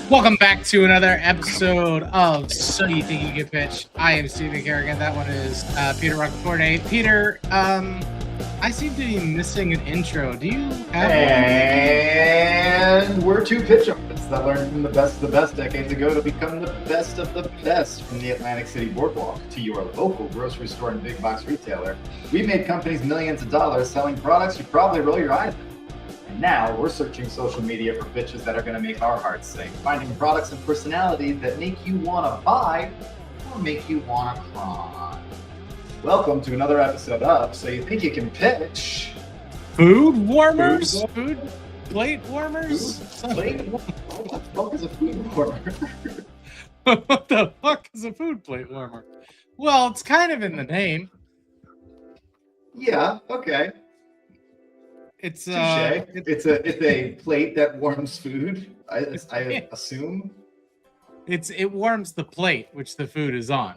Welcome back to another episode of So You Think You Can Pitch. I am Steven Kerrigan. That one is Peter Roccaforte. Peter, I seem to be missing an intro. Do you have And we're two pitch artists that learned from the best of the best decades ago to become the best of the best. From the Atlantic City Boardwalk to your local grocery store and big box retailer, we made companies millions of dollars selling products you probably roll your eyes at. And now we're searching social media for pitches that are going to make our hearts sing, finding products and personalities that make you want to buy or make you want to cry. Welcome to another episode of So You Think You Can Pitch. food warmers? Food plate warmers? Plate? What the fuck is a food warmer? What the fuck is a food plate warmer? Well, it's kind of in the name. Yeah, okay. It's It's a plate that warms food. I assume. it warms the plate which the food is on.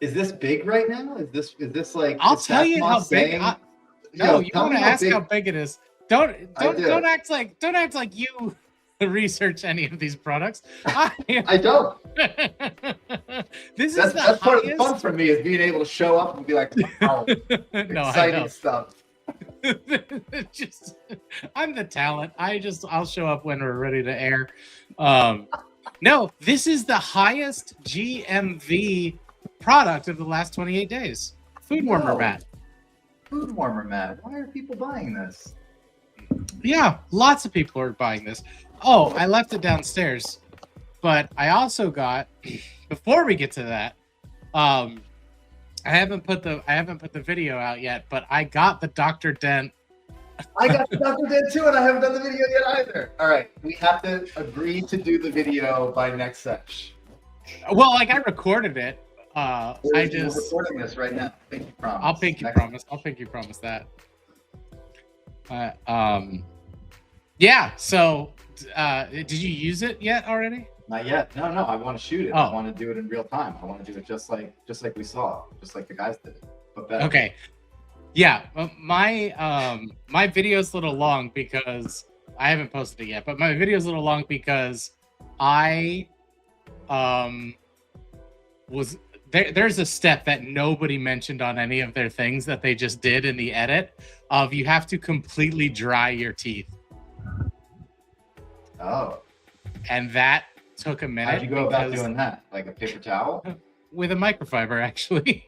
Is this big right now? Is this like? I'll tell you how big. No, you want to ask how big it is. Don't act like you research any of these products. I don't. That's part of the fun for me is being able to show up and be like, wow, exciting stuff. I'm the talent. I'll show up when we're ready to air. No, this is the highest GMV product of the last 28 days. Food warmer mat. Food warmer mat. Why are people buying this? Yeah, lots of people are buying this. Oh, I left it downstairs, but I also got. Before we get to that, I haven't put the video out yet, but I got the Dr. Dent. I got the Dr. Dent too, and I haven't done the video yet either. All right, we have to agree to do the video by next sesh. Well, like I recorded it. We're recording this right now. Pinky promise. I'll pinky promise that. Yeah. So, did you use it yet already? Not yet. No. I want to shoot it. I want to do it in real time. I want to do it just like we saw, just like the guys did it, but better. Okay. Yeah. My video's a little long because I haven't posted it yet. But my video's a little long because I was there. There's a step that nobody mentioned on any of their things that they just did in the edit of you have to completely dry your teeth. Oh. And that took a minute. How'd you go about doing that? Like a paper towel? With a microfiber, actually.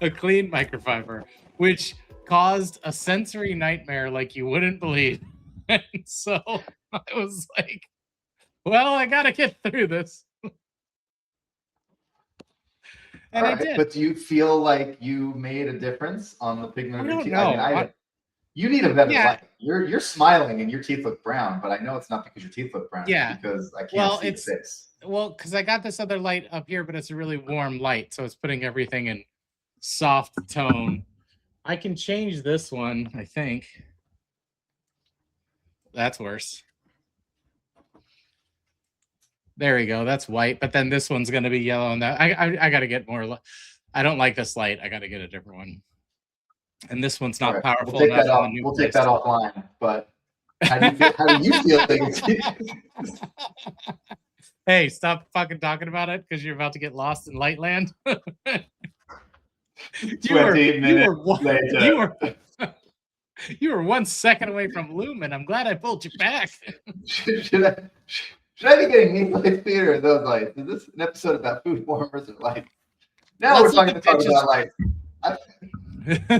A clean microfiber, which caused a sensory nightmare like you wouldn't believe. And so I was like, well, I gotta get through this. And I did. But do you feel like you made a difference on the pigment of your teeth? I mean, you need a better light. You're smiling and your teeth look brown, but I know it's not because your teeth look brown. Yeah. It's because I can't see the face. Well, because I got this other light up here, but it's a really warm light, so it's putting everything in soft tone. I can change this one, I think. That's worse. There we go. That's white, but then this one's going to be yellow. And that I got to get more. I don't like this light. I got to get a different one. And this one's not powerful. We'll take that offline. But how do you feel? Hey, stop fucking talking about it because you're about to get lost in Lightland. 20 minutes later. You were 1 second away from Lumen. I'm glad I pulled you back. Should I be getting me light theater or those lights? Is this an episode about food warmers or lights? Now we're talking about lights.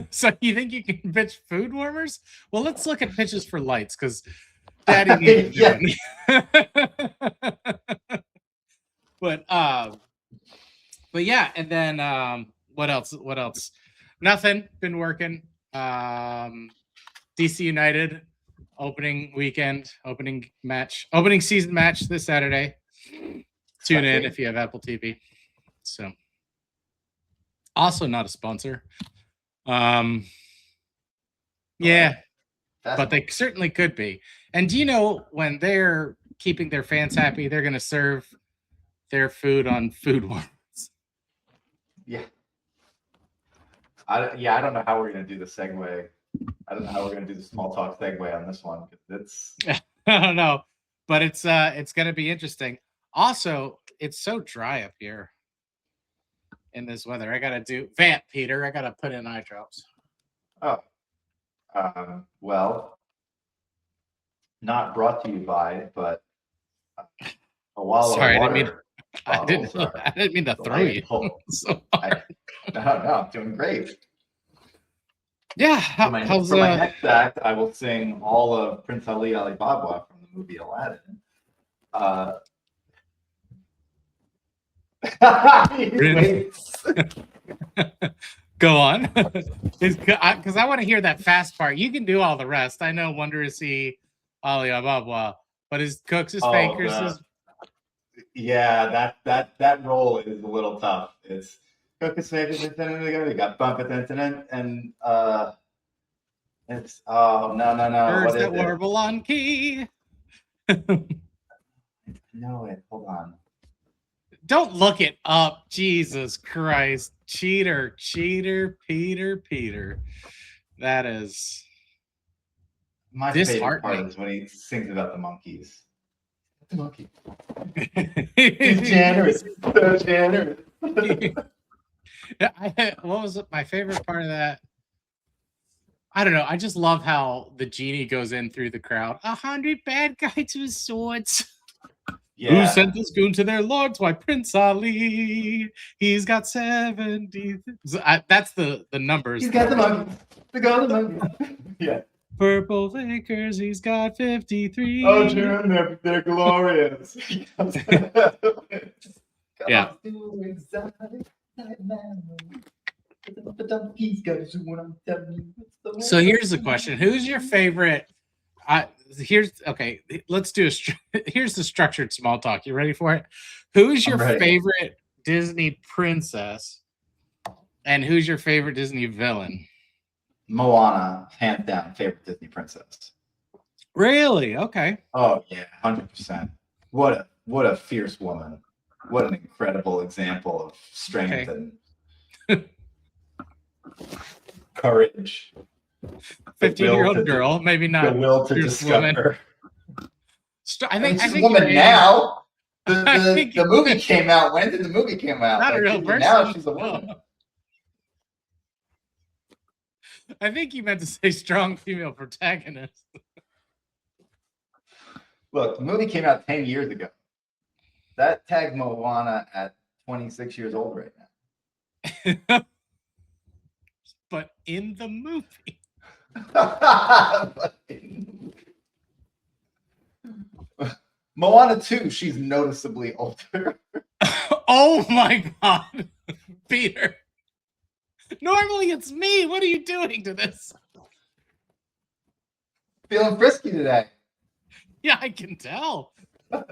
So you think you can pitch food warmers? Well, let's look at pitches for lights because Daddy needs But yeah, and then what else? Nothing. Been working. DC United opening season match this Saturday. Tune in if you have Apple TV. So also not a sponsor. Yeah, but they certainly could be. And do you know when they're keeping their fans happy, they're going to serve their food on food warmers? Yeah. I don't know how we're going to do the segue. I don't know how we're going to do the small talk segue on this one. It's I don't know, but it's gonna be interesting. Also, it's so dry up here in this weather. I gotta do Vamp, Peter. I gotta put in eye drops. Oh, well, not brought to you by, but a wall Sorry, of I didn't mean. water. I didn't. Bottles are I didn't mean to throw you. delightful. So, No, I'm doing great. yeah. For my next act, I will sing all of Prince Ali Baba from the movie Aladdin. Wait. Go on, because I want to hear that fast part. You can do all the rest. I know Wonder is he, Ali Baba, but his Cooks, his Fakers, his... Yeah, that role is a little tough. It's Cooks, Fakers, you got Bump It, and it's no. Birds that warble on key. No, wait, hold on. Don't look it up. Jesus Christ. Cheater, Peter. That is my favorite part is when he sings about the monkeys. The monkey. He's generous. So generous. What was my favorite part of that? I don't know. I just love how the genie goes in through the crowd. 100 bad guys with swords. Yeah. Who sent this goon to their lords? Why, Prince Ali. He's got 70. That's the numbers. He's got the monkey. The golden monkey. Yeah. Purple Lakers. He's got 53. Oh, June, they're glorious. Yeah. So here's the question: who's your favorite? Here's the structured small talk. You ready for it? Who's your favorite Disney princess, and who's your favorite Disney villain? Moana, hands down, favorite Disney princess. Really? Okay. Oh yeah, 100%. What a fierce woman! What an incredible example of strength and courage. 15-year-old girl, maybe not. The will to discover. I think she's a woman now. The movie came out. When did the movie come out? Not a real person. Now she's a woman. I think you meant to say strong female protagonist. Look, the movie came out 10 years ago. That tagged Moana at 26 years old right now. But in the movie. Moana 2, she's noticeably older. Oh my God, Peter. Normally it's me. What are you doing to this? Feeling frisky today. Yeah, I can tell.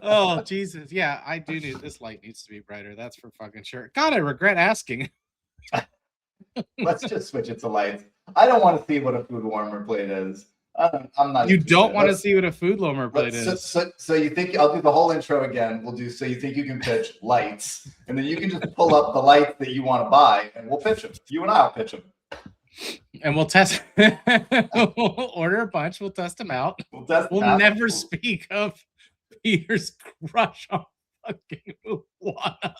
Oh, Jesus. Yeah, I do need this light needs to be brighter. That's for fucking sure. God, I regret asking. Let's just switch it to lights. I don't want to see what a food warmer plate is. I'm not. You don't want to see what a food warmer plate is. So you think I'll do the whole intro again? We'll do. So you think you can pitch lights, and then you can just pull up the lights that you want to buy, and we'll pitch them. You and I'll pitch them. And we'll test. We'll order a bunch. We'll test them out. We'll never speak of Peter's crush on fucking Moana.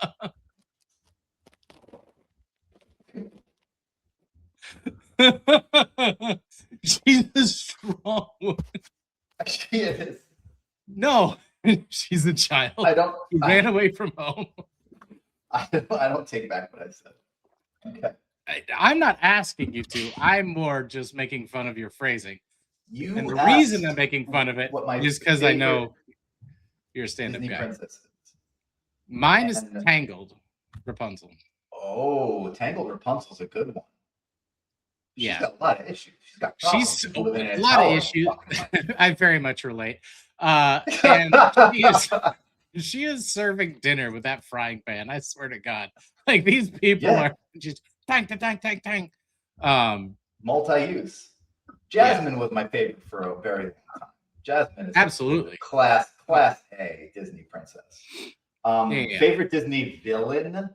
She's a strong woman. She is. No, she's a child. She ran away from home. I don't take back what I said. Okay. I'm not asking you to. I'm more just making fun of your phrasing. And the reason I'm making fun of it is because I know you're a stand-up guy. Princesses. Mine is Tangled Rapunzel. Oh, Tangled Rapunzel's a good one. Yeah, she's got a lot of issues. She's a lot of issues. I very much relate. And she is serving dinner with that frying pan. I swear to God, like these people are just tang. Multi-use. Jasmine was my favorite for a very long time. Jasmine is absolutely class A Disney princess. Favorite Disney villain.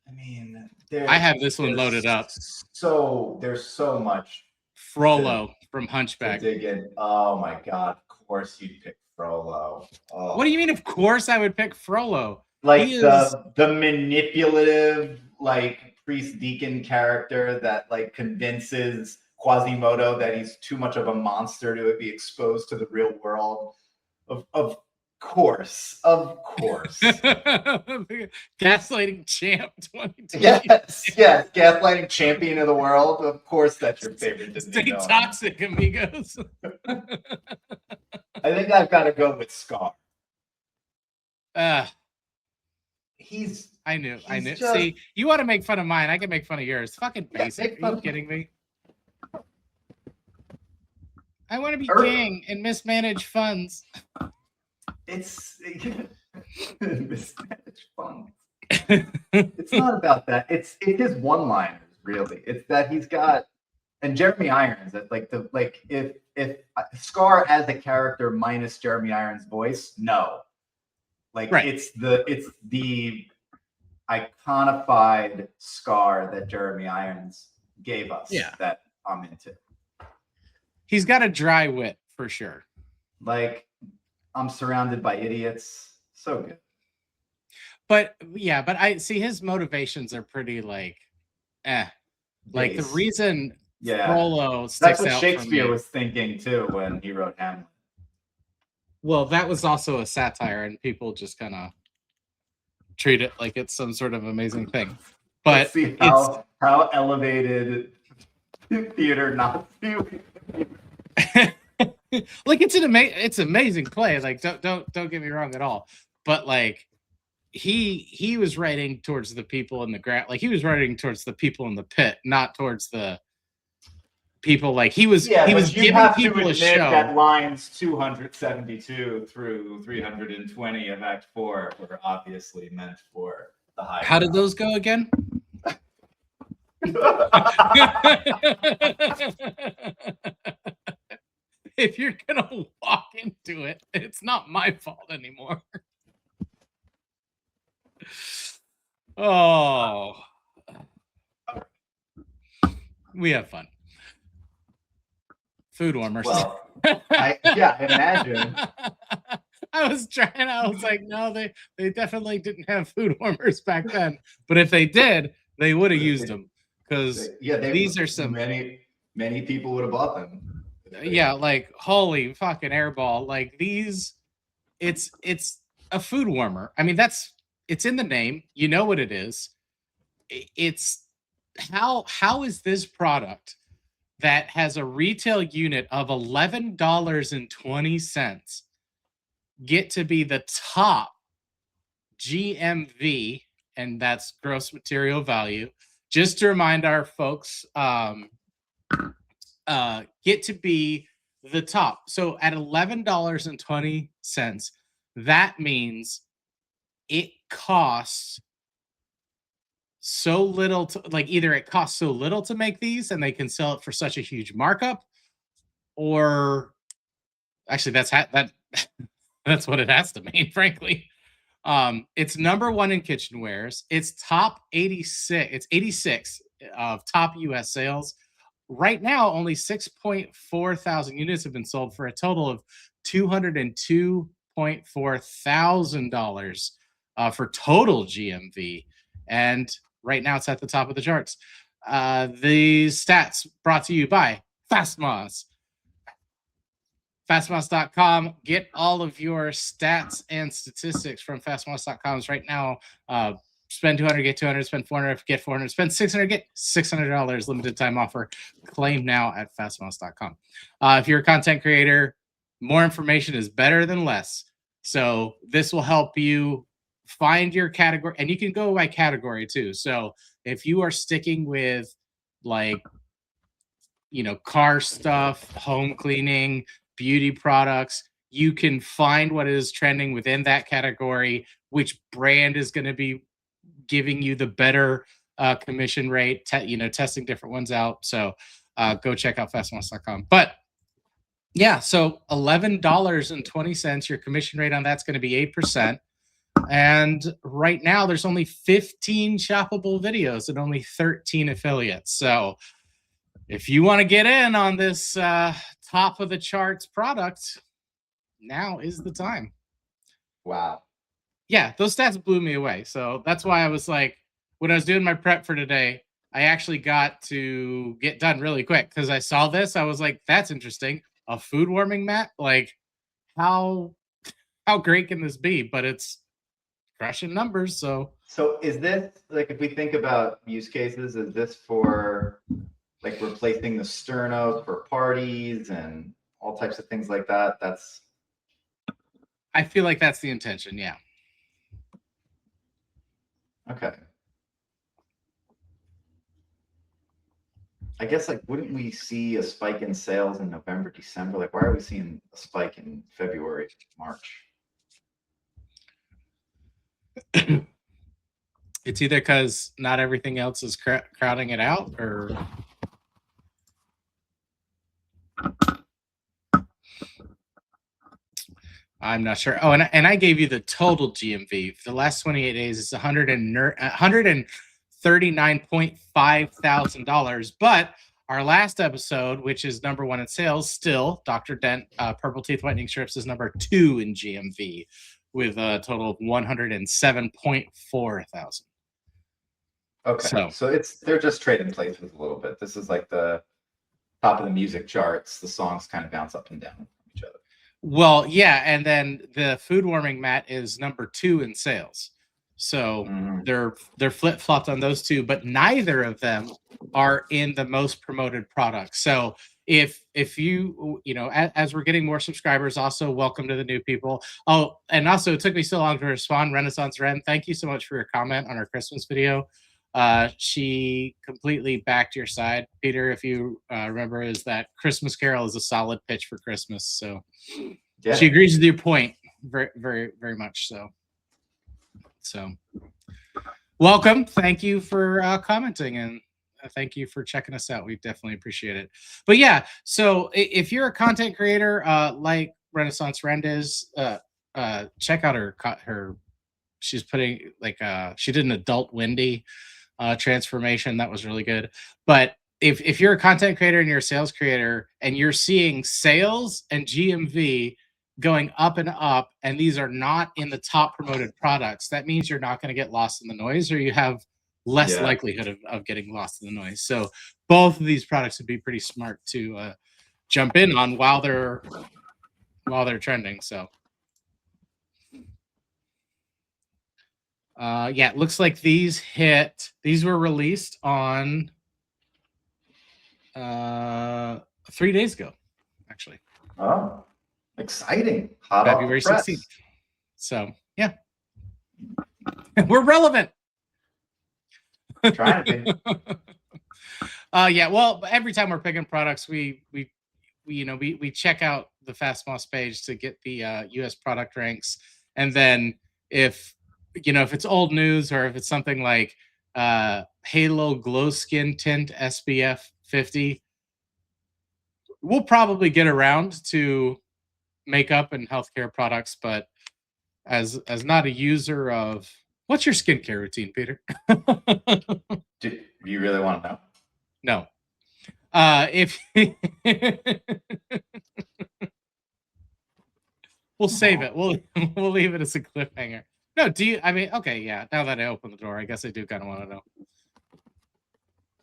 I mean, I have this one loaded up. So there's so much. Frollo from to Hunchback. dig in. Oh my god! Of course you'd pick Frollo. Oh. What do you mean? Of course, I would pick Frollo. Like He the manipulative like priest deacon character that like convinces Quasimodo that he's too much of a monster to be exposed to the real world. Of course. Gaslighting champ 2020. Yes, gaslighting champion of the world. Of course, that's your favorite Disney Stay villain. toxic, amigos. I think I've got to go with Scar. I knew. just- See, you want to make fun of mine, I can make fun of yours. Fucking Yeah, basic. make fun Are you of kidding me? I want to be Er- king and mismanage funds. It's mismanaged funds. It's not about that. It's his one-liners, really. It's that he's got, and Jeremy Irons. That if Scar as a character minus Jeremy Irons' voice, no. Like Right. it's the iconified Scar that Jeremy Irons gave us. Yeah. That I'm into. He's got a dry wit for sure. Like I'm surrounded by idiots. So good. But yeah, but I see his motivations are pretty like, Like the Base. reason Yeah. Frollo That's sticks what out Shakespeare for me. was thinking too when he wrote Hamlet. Well, that was also a satire, and people just kind of treat it like it's some sort of amazing thing. But Let's see how elevated theater Nazi. like it's an amazing play. Like don't get me wrong at all. But like he was writing towards the people in the ground. Like he was writing towards the people in the pit, not towards the people. Like he was giving people a show. That lines 272 through 320 of Act 4 were obviously meant for the high. How did those go again? If you're gonna walk into it, it's not my fault anymore. Oh, we have fun. Food warmers. Well, imagine. I was like, no, they definitely didn't have food warmers back then. But if they did, they would have used them because these are some many people would have bought them. Yeah, like holy fucking airball. Like these, it's a food warmer. I mean, it's in the name. You know what it is. It's how is this product that has a retail unit of $11.20 get to be the top GMV, and that's gross material value. Just to remind our folks, get to be the top. So at $11.20, that means it costs so little to, like, either it costs so little to make these and they can sell it for such a huge markup, or actually that's that's what it has to mean, frankly. It's number one in kitchenwares. It's top 86. It's 86 of top US sales. Right now, only 6.4 thousand units have been sold for a total of $202.4 thousand for total GMV. And right now, it's at the top of the charts. These stats brought to you by Fastmoss. Fastmoss.com. Get all of your stats and statistics from Fastmoss.com right now. Spend 200, get 200, spend 400, get 400, spend 600, get $600. Limited time offer. Claim now at Fastmoss.com. If you're a content creator, more information is better than less. So this will help you find your category, and you can go by category too. So if you are sticking with car stuff, home cleaning, beauty products, you can find what is trending within that category, which brand is going to be giving you the better commission rate, testing different ones out. So go check out fastmoss.com. But yeah, so $11.20, your commission rate on that's going to be 8%. And right now there's only 15 shoppable videos and only 13 affiliates. So if you want to get in on this top of the charts product, now is the time. Wow. Yeah, those stats blew me away. So that's why I was like, when I was doing my prep for today, I actually got to get done really quick because I saw this. I was like, that's interesting. A food warming mat? Like, how great can this be? But it's crushing numbers. So is this, like, if we think about use cases, is this for like replacing the sternos for parties and all types of things like that? I feel like that's the intention. Yeah. Okay. I guess, like, wouldn't we see a spike in sales in November, December? Like, why are we seeing a spike in February, March? It's either because not everything else is crowding it out, or I'm not sure. Oh, and I gave you the total GMV for the last 28 days. It's $139,500. But our last episode, which is number 1 in sales, still Dr. Dent Purple Teeth Whitening Strips is number 2 in GMV with a total of 107.4 thousand. Okay, so they're just trading places a little bit. This is like the top of the music charts. The songs kind of bounce up and down from each other. Well, yeah, and then the food warming mat is number 2 in sales. So they're flip-flopped on those two, but neither of them are in the most promoted products. So if you know, as we're getting more subscribers, also welcome to the new people. Oh, and also it took me so long to respond. Renaissance Ren, thank you so much for your comment on our Christmas video. She completely backed your side, Peter. If you remember, is that Christmas Carol is a solid pitch for Christmas. So yeah, she agrees with your point very, very, very much. So welcome. Thank you for commenting, and thank you for checking us out. We definitely appreciate it. But yeah, so if you're a content creator like Renaissance Ren is, check out her. She's putting like she did an adult Wendy transformation that was really good. But if you're a content creator and you're a sales creator and you're seeing sales and GMV going up and up, and these are not in the top promoted products, that means you're not going to get lost in the noise, or you have less likelihood of getting lost in the noise. So both of these products would be pretty smart to jump in on while they're trending. So yeah, it looks like these were released on 3 days ago, actually. Oh, exciting. Hot February 16th. So yeah. We're relevant. Trying to be. Yeah, well, every time we're picking products, we check out the Fastmoss page to get the US product ranks. And then if it's old news, or if it's something like Halo Glow Skin Tint SPF 50, we'll probably get around to makeup and healthcare products. But as not a user of, what's your skincare routine, Peter? Do you really want to know? No. If we'll save it. We'll leave it as a cliffhanger. No, okay, yeah. Now that I open the door, I guess I do kind of want to know.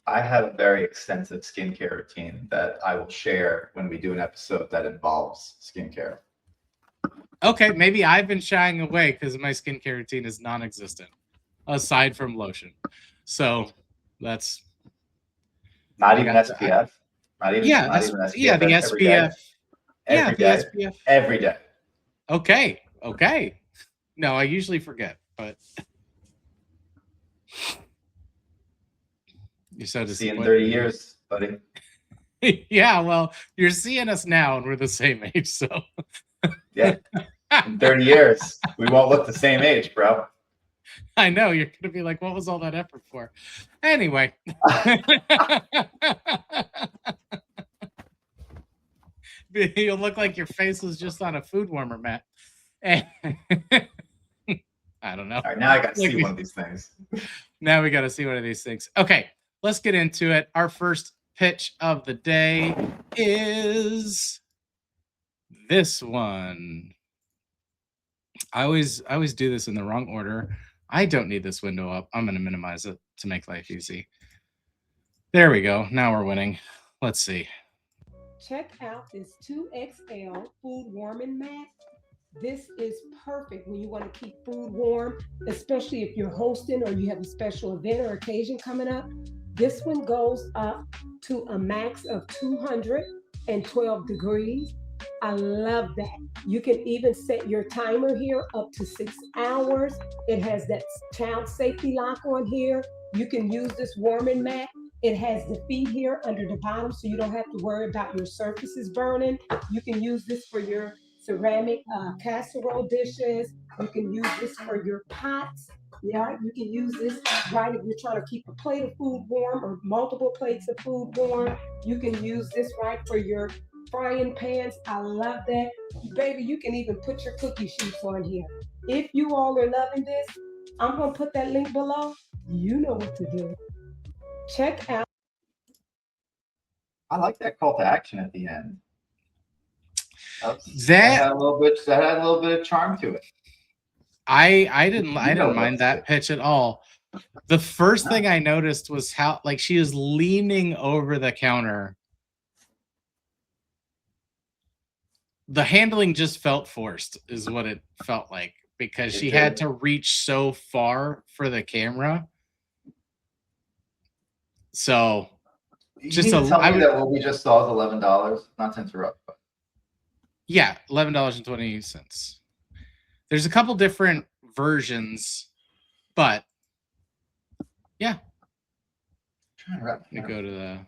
I have a very extensive skincare routine that I will share when we do an episode that involves skincare. Okay, maybe I've been shying away because my skincare routine is non-existent, aside from lotion. So that's not even SPF. Not even SPF. Yeah, the SPF. Every day. SPF. Every day. Okay. No, I usually forget, but you're so disappointed. See you in 30 years, buddy. Yeah, well, you're seeing us now, and we're the same age, so. Yeah, in 30 years, we won't look the same age, bro. I know, you're going to be like, what was all that effort for? Anyway. You'll look like your face was just on a food warmer mat. I don't know. All right, now I got to see one of these things. Now we got to see one of these things. Okay, let's get into it. Our first pitch of the day is this one. I always do this in the wrong order. I don't need this window up. I'm going to minimize it to make life easy. There we go. Now we're winning. Let's see. Check out this 2XL food warming mat. This is perfect when you want to keep food warm, especially if you're hosting or you have a special event or occasion coming up. This one goes up to a max of 212 degrees. I love that. You can even set your timer here up to 6 hours. It has that child safety lock on here. You can use this warming mat. It has the feet here under the bottom, so you don't have to worry about your surfaces burning. You can use this for your ceramic casserole dishes. You can use this for your pots. Yeah, you can use this right if you're trying to keep a plate of food warm or multiple plates of food warm. You can use this right for your frying pans. I love that. Baby, you can even put your cookie sheets on here. If you all are loving this, I'm going to put that link below. You know what to do. Check out. I like that call to action at the end. That had a little bit of charm to it. I didn't mind that pitch at all. The first thing I noticed was how like she was leaning over the counter. The handling just felt forced, is what it felt like, because she had to reach so far for the camera. So, just tell me that what we just saw is $11. Not to interrupt, but yeah, $11.20. There's a couple different versions, but yeah. Let me go to the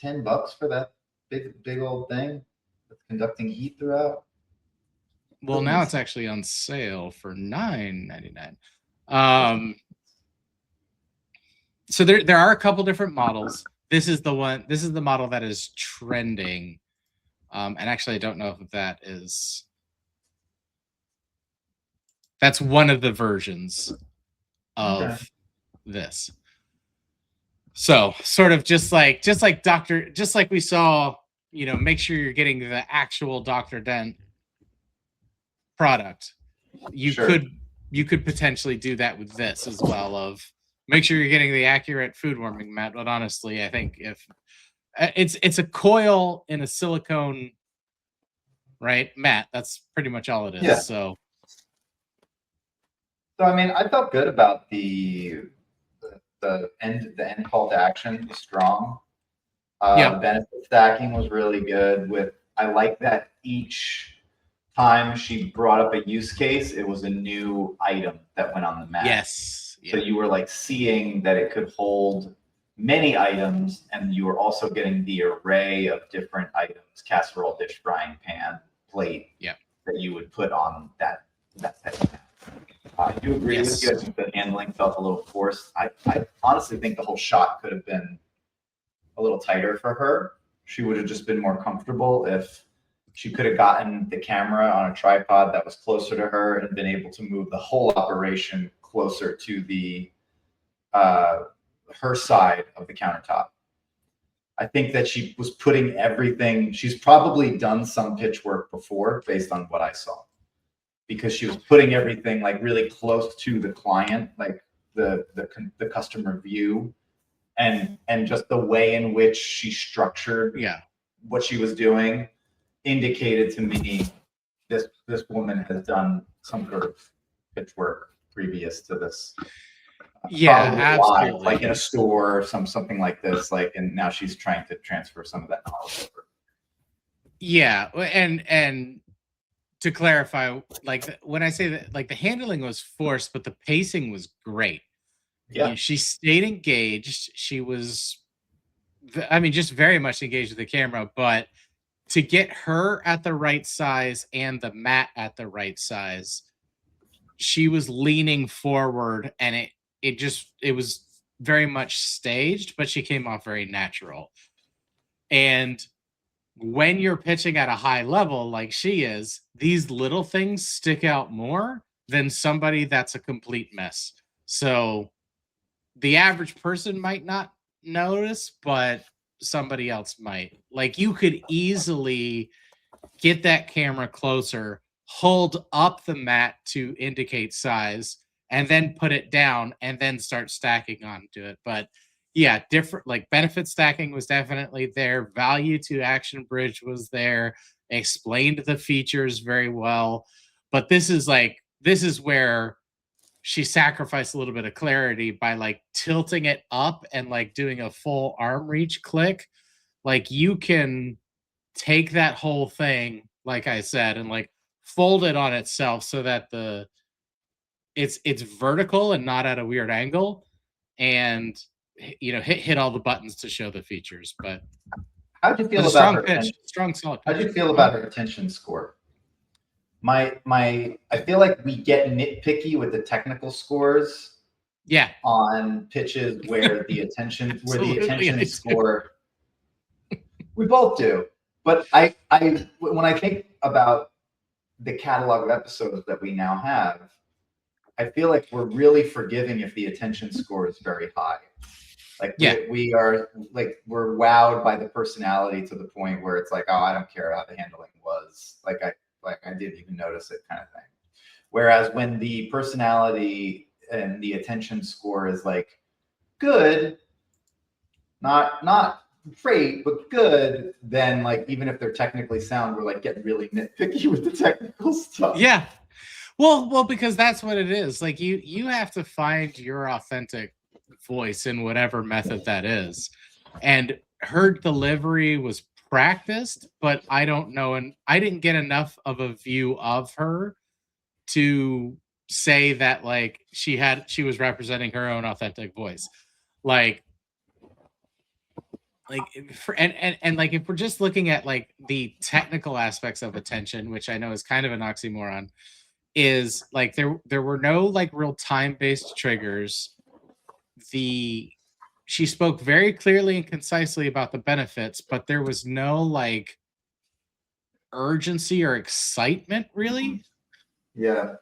$10 for that big old thing that's conducting heat throughout. Well, now it's actually on sale for $9.99. So there are a couple different models. This is the model that is trending. And actually, I don't know if that's one of the versions of this. So sort of just like we saw, make sure you're getting the actual Dr. Dent product. You could potentially do that with this as well, of make sure you're getting the accurate food warming mat. But honestly, I think if it's a coil in a silicone, right, mat, that's pretty much all it is. Yeah. So I mean, I felt good about the end call to action was strong. The benefit stacking was really good. I like that each time she brought up a use case, it was a new item that went on the mat. Yes. So you were like seeing that it could hold many items, and you were also getting the array of different items: casserole, dish, frying pan, plate. Yeah. That you would put on that mat. I do agree with you. I think the handling felt a little forced. I honestly think the whole shot could have been a little tighter for her. She would have just been more comfortable if she could have gotten the camera on a tripod that was closer to her and been able to move the whole operation closer to the her side of the countertop. I think that she was putting everything. She's probably done some pitch work before based on what I saw, because she was putting everything like really close to the client, like the customer view, and just the way in which she structured what she was doing indicated to me this woman has done some sort of pitch work previous to this. Absolutely. Live, like in a store or something like this, and now she's trying to transfer some of that knowledge over. Yeah, and to clarify, when I say that, the handling was forced, but the pacing was great. Yeah, she stayed engaged. She was, just very much engaged with the camera. But to get her at the right size and the mat at the right size, she was leaning forward, and it was very much staged, but she came off very natural. And when you're pitching at a high level like she is, these little things stick out more than somebody that's a complete mess. So the average person might not notice, but somebody else might. Like you could easily get that camera closer, hold up the mat to indicate size, and then put it down and then start stacking onto it. But yeah, different like benefit stacking was definitely there. Value to Action Bridge was there. Explained the features very well. But this is where she sacrificed a little bit of clarity by like tilting it up and like doing a full arm reach click. Like you can take that whole thing, like I said, and like fold it on itself so that it's vertical and not at a weird angle, and hit all the buttons to show the features. But How'd you feel a about strong her pitch, attention? strong solid How'd you pitch. feel about her attention score? I feel like we get nitpicky with the technical scores Yeah, on pitches where the attention Absolutely, I do. score. We both do, but when I think about the catalog of episodes that we now have, I feel like we're really forgiving if the attention score is very high. Like Yeah. we are like we're wowed by the personality to the point where it's like, oh, I don't care how the handling was. Like I didn't even notice it, kind of thing. Whereas when the personality and the attention score is like good, not great, but good, then like even if they're technically sound, we're like getting really nitpicky with the technical stuff. Yeah. Well, because that's what it is. Like you have to find your authentic voice in whatever method that is. And her delivery was practiced, but I don't know, and I didn't get enough of a view of her to say that like she was representing her own authentic voice. Like like if we're just looking at like the technical aspects of attention, which I know is kind of an oxymoron, is like there were no like real time-based triggers. She spoke very clearly and concisely about the benefits, but there was no like urgency or excitement really Yeah.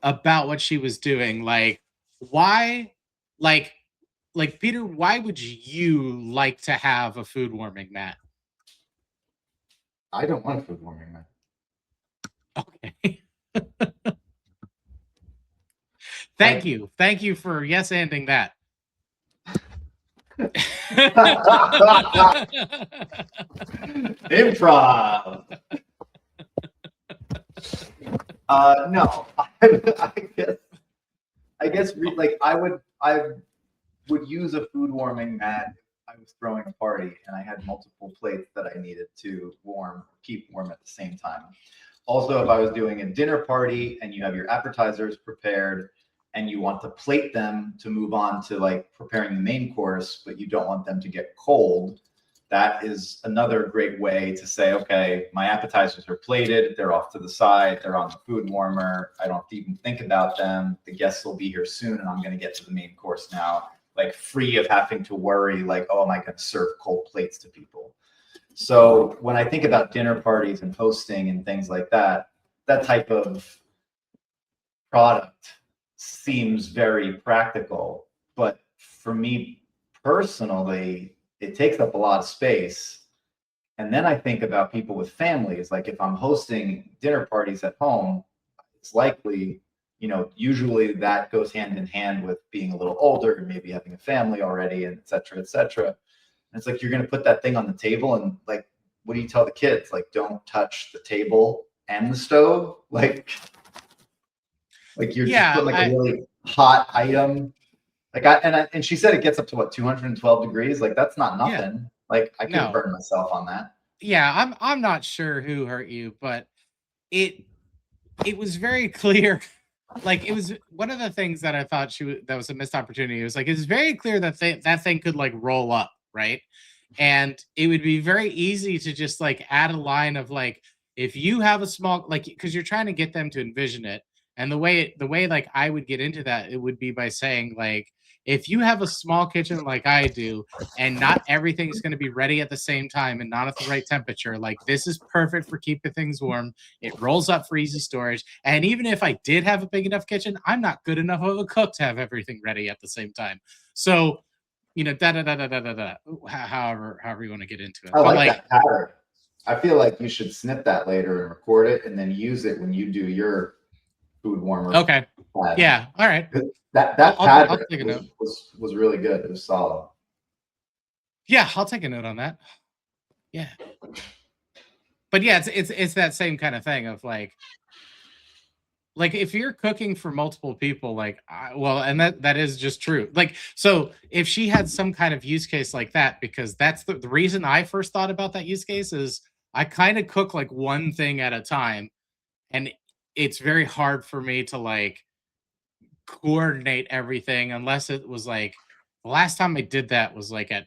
about what she was doing. Like why like Peter, why would you like to have a food warming mat? I don't want a food warming mat. Okay. Thank you for yes ending that. Improv. No, I guess like I would use a food warming mat if I was throwing a party and I had multiple plates that I needed to keep warm at the same time. Also, if I was doing a dinner party and you have your appetizers prepared and you want to plate them to move on to like preparing the main course, but you don't want them to get cold, that is another great way to say, okay, my appetizers are plated, they're off to the side, they're on the food warmer, I don't even think about them, the guests will be here soon and I'm going to get to the main course now, like free of having to worry like, oh, am I going to serve cold plates to people? So when I think about dinner parties and hosting and things like that, that type of product seems very practical. But for me personally, it takes up a lot of space. And then I think about people with families. Like if I'm hosting dinner parties at home, it's likely, usually that goes hand in hand with being a little older and maybe having a family already, and et cetera, et cetera. And it's like, you're going to put that thing on the table and like, what do you tell the kids? Like, don't touch the table and the stove. Like you're just putting like a really hot item. Like and she said it gets up to what, 212 degrees. Like that's not nothing. Yeah. Like I could burn myself on that. Yeah. I'm not sure who hurt you, but it was very clear. Like it was one of the things that I thought that was a missed opportunity. It was like, it's very clear that that thing could like roll up. Right. And it would be very easy to just like add a line of like, if you have a small, like, because you're trying to get them to envision it. And the way like I would get into that, it would be by saying like, if you have a small kitchen like I do, and not everything's going to be ready at the same time and not at the right temperature, like this is perfect for keeping things warm. It rolls up for easy storage. And even if I did have a big enough kitchen, I'm not good enough of a cook to have everything ready at the same time. So da da da da da da da. However you want to get into it. I But like that pattern. I feel like you should snip that later and record it, and then use it when you do your food warmer. okay, pad. yeah, all right. That I'll pattern take a note. was really good. It was solid. Yeah, I'll take a note on that. Yeah. But yeah, it's that same kind of thing of like if you're cooking for multiple people, and that is just true. Like, so if she had some kind of use case like that, because that's the reason I first thought about that use case is I kind of cook like one thing at a time, and it's very hard for me to like coordinate everything unless it was like the last time I did that was like at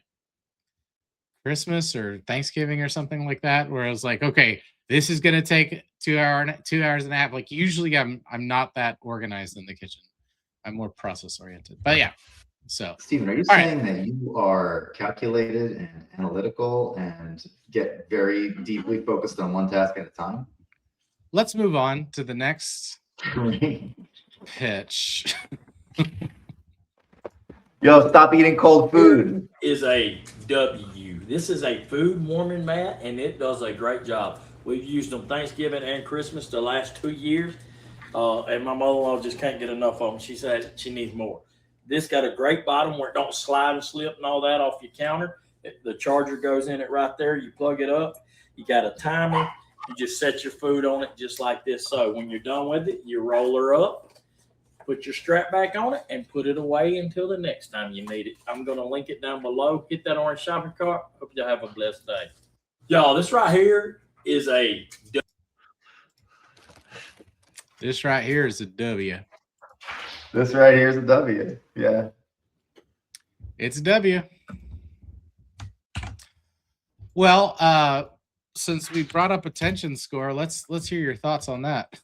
Christmas or Thanksgiving or something like that, where I was like, okay, this is gonna take 2 hours and a half. Like usually I'm not that organized in the kitchen. I'm more process oriented. But yeah. So Steven, are you saying that you are calculated and analytical and get very deeply focused on one task at a time? let's move on to the next pitch. Yo, stop eating cold food. Is a W. This is a food warming mat, and it does a great job. We've used them Thanksgiving and Christmas the last 2 years, and my mother-in-law just can't get enough of them. She said she needs more. This got a great bottom where it don't slide and slip and all that off your counter. The charger goes in it right there. You plug it up. You got a timer. You just set your food on it just like this. So when you're done with it, you roll her up, put your strap back on it, and put it away until the next time you need it. I'm going to link it down below. Hit that orange shopping cart. Hope y'all have a blessed day. Y'all, this right here is a W. This right here is a W. This right here is a W. Yeah. It's a W. Well, since we brought up attention score, let's hear your thoughts on that.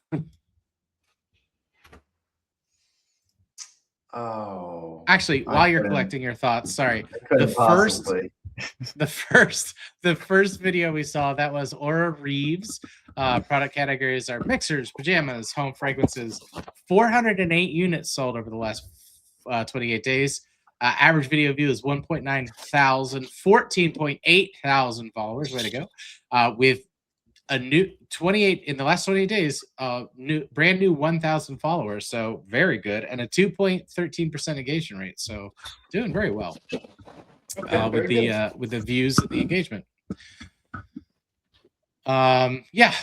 Oh. Actually, while you're collecting your thoughts, sorry. The first video we saw, that was Aura Reeves. Product categories are mixers, pajamas, home fragrances. 408 units sold over the last 28 days. Average video view is 1.9 thousand, 14.8 thousand followers. Way to go. With a new 28 in the last 28 days, brand new 1,000 followers. So very good. And a 2.13% engagement rate. So doing very well. With the views and the engagement. Yeah.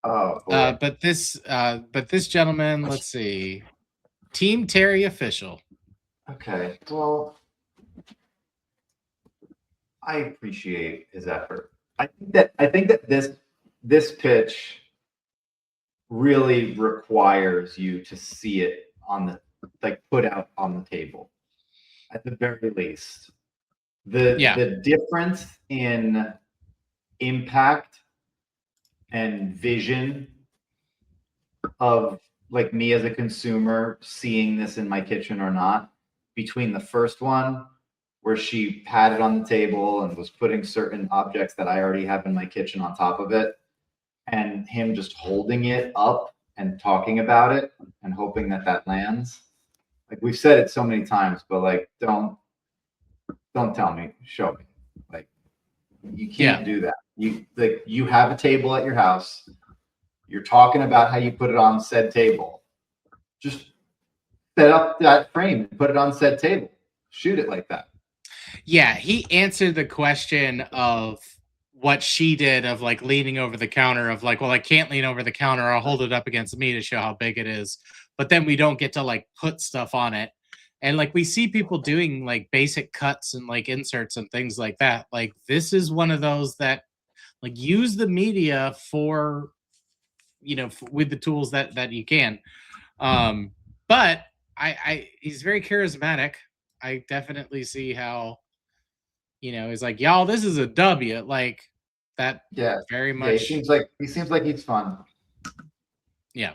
Oh, boy. But this gentleman, let's see, Team Terry official. Okay. Well, I appreciate his effort. I think that this pitch really requires you to see it on the put out on the table at the very least. The difference in impact and vision of like me as a consumer seeing this in my kitchen or not, between the first one where she had it on the table and was putting certain objects that I already have in my kitchen on top of it, and him just holding it up and talking about it and hoping that that lands. Like we've said it so many times, but like don't tell me, show me. Like you can't do that. You have a table at your house. You're talking about how you put it on said table. Just set up that frame and put it on said table. Shoot it like that. Yeah, he answered the question of what she did of like leaning over the counter of like, well, I can't lean over the counter. I'll hold it up against me to show how big it is. But then we don't get to like put stuff on it. And like we see people doing like basic cuts and like inserts and things like that. Like this is one of those that like use the media for, with the tools that you can. But he's very charismatic. I definitely see how, he's like, y'all, this is a W. Like that. Yeah. Very much. He seems like he's fun. Yeah.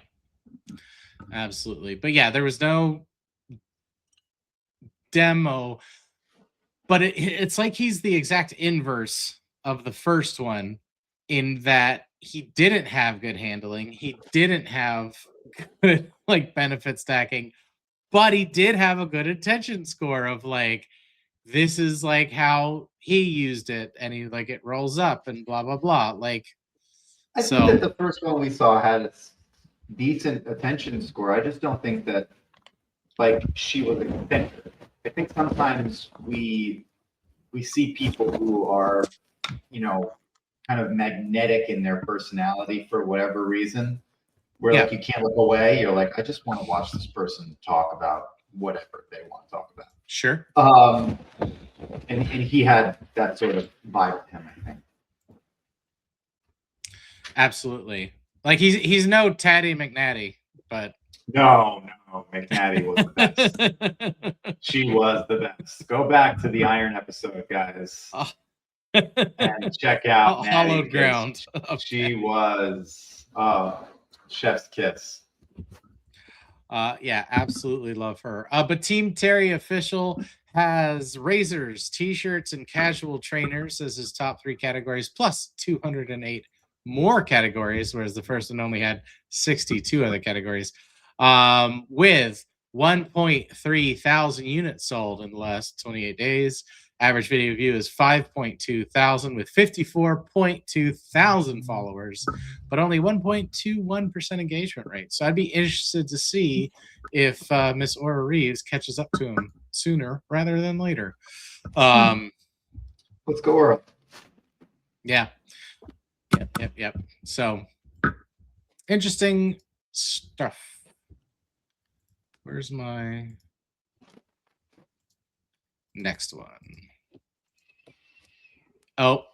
Absolutely. But yeah, there was no demo, but it's like he's the exact inverse of the first one in that he didn't have good handling. He didn't have good like benefit stacking. but he did have a good attention score of like, this is like how he used it, and he like it rolls up and blah blah blah. Like, I think that the first one we saw had a decent attention score. I just don't think that like she was a contender. I think sometimes we see people who are, you know, kind of magnetic in their personality for whatever reason, where like you can't look away. You're like, I just want to watch this person talk about whatever they want to talk about. Sure. And he had that sort of vibe with him, I think. Absolutely. Like he's no Taddy McNatty, but No, McNatty was the best. She was the best. Go back to the Iron episode, guys, and check out Natty, Hallowed Ground. She was chef's kiss. Yeah, absolutely love her. But Team Terry official has razors, t-shirts, and casual trainers as his top 3 categories, plus 208 more categories, whereas the first one only had 62 other categories. With 1.3 thousand units sold in the last 28 days. Average video view is 5.2 thousand with 54.2 thousand followers, but only 1.21% engagement rate. So I'd be interested to see if Miss Aura Reeves catches up to him sooner rather than later. Let's go, Aura. Yeah. Yep. So interesting stuff. Where's my next one? Oh,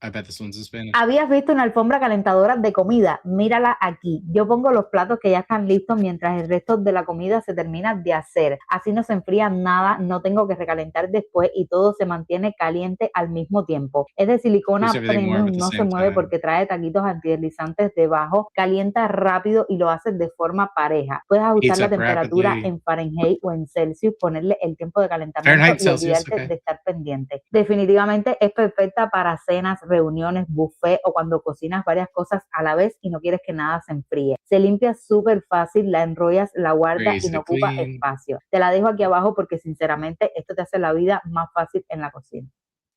I bet this one's in Spanish. ¿Habías visto una alfombra calentadora de comida? Mírala aquí. Yo pongo los platos que ya están listos mientras el resto de la comida se termina de hacer. Así no se enfría nada, no tengo que recalentar después y todo se mantiene caliente al mismo tiempo. Es de silicona premium, no se mueve porque trae taquitos antideslizantes debajo, calienta rápido y lo haces de forma pareja. Puedes ajustar la temperatura en Fahrenheit o en Celsius, ponerle el tiempo de calentamiento y olvidarte de estar pendiente. Definitivamente es perfecta para cenas, reuniones, buffet o cuando cocinas varias cosas a la vez y no quieres que nada se enfríe. Se limpia súper fácil, la enrollas, la guardas y no ocupa espacio. Te la dejo aquí abajo porque sinceramente esto te hace la vida más fácil en la cocina.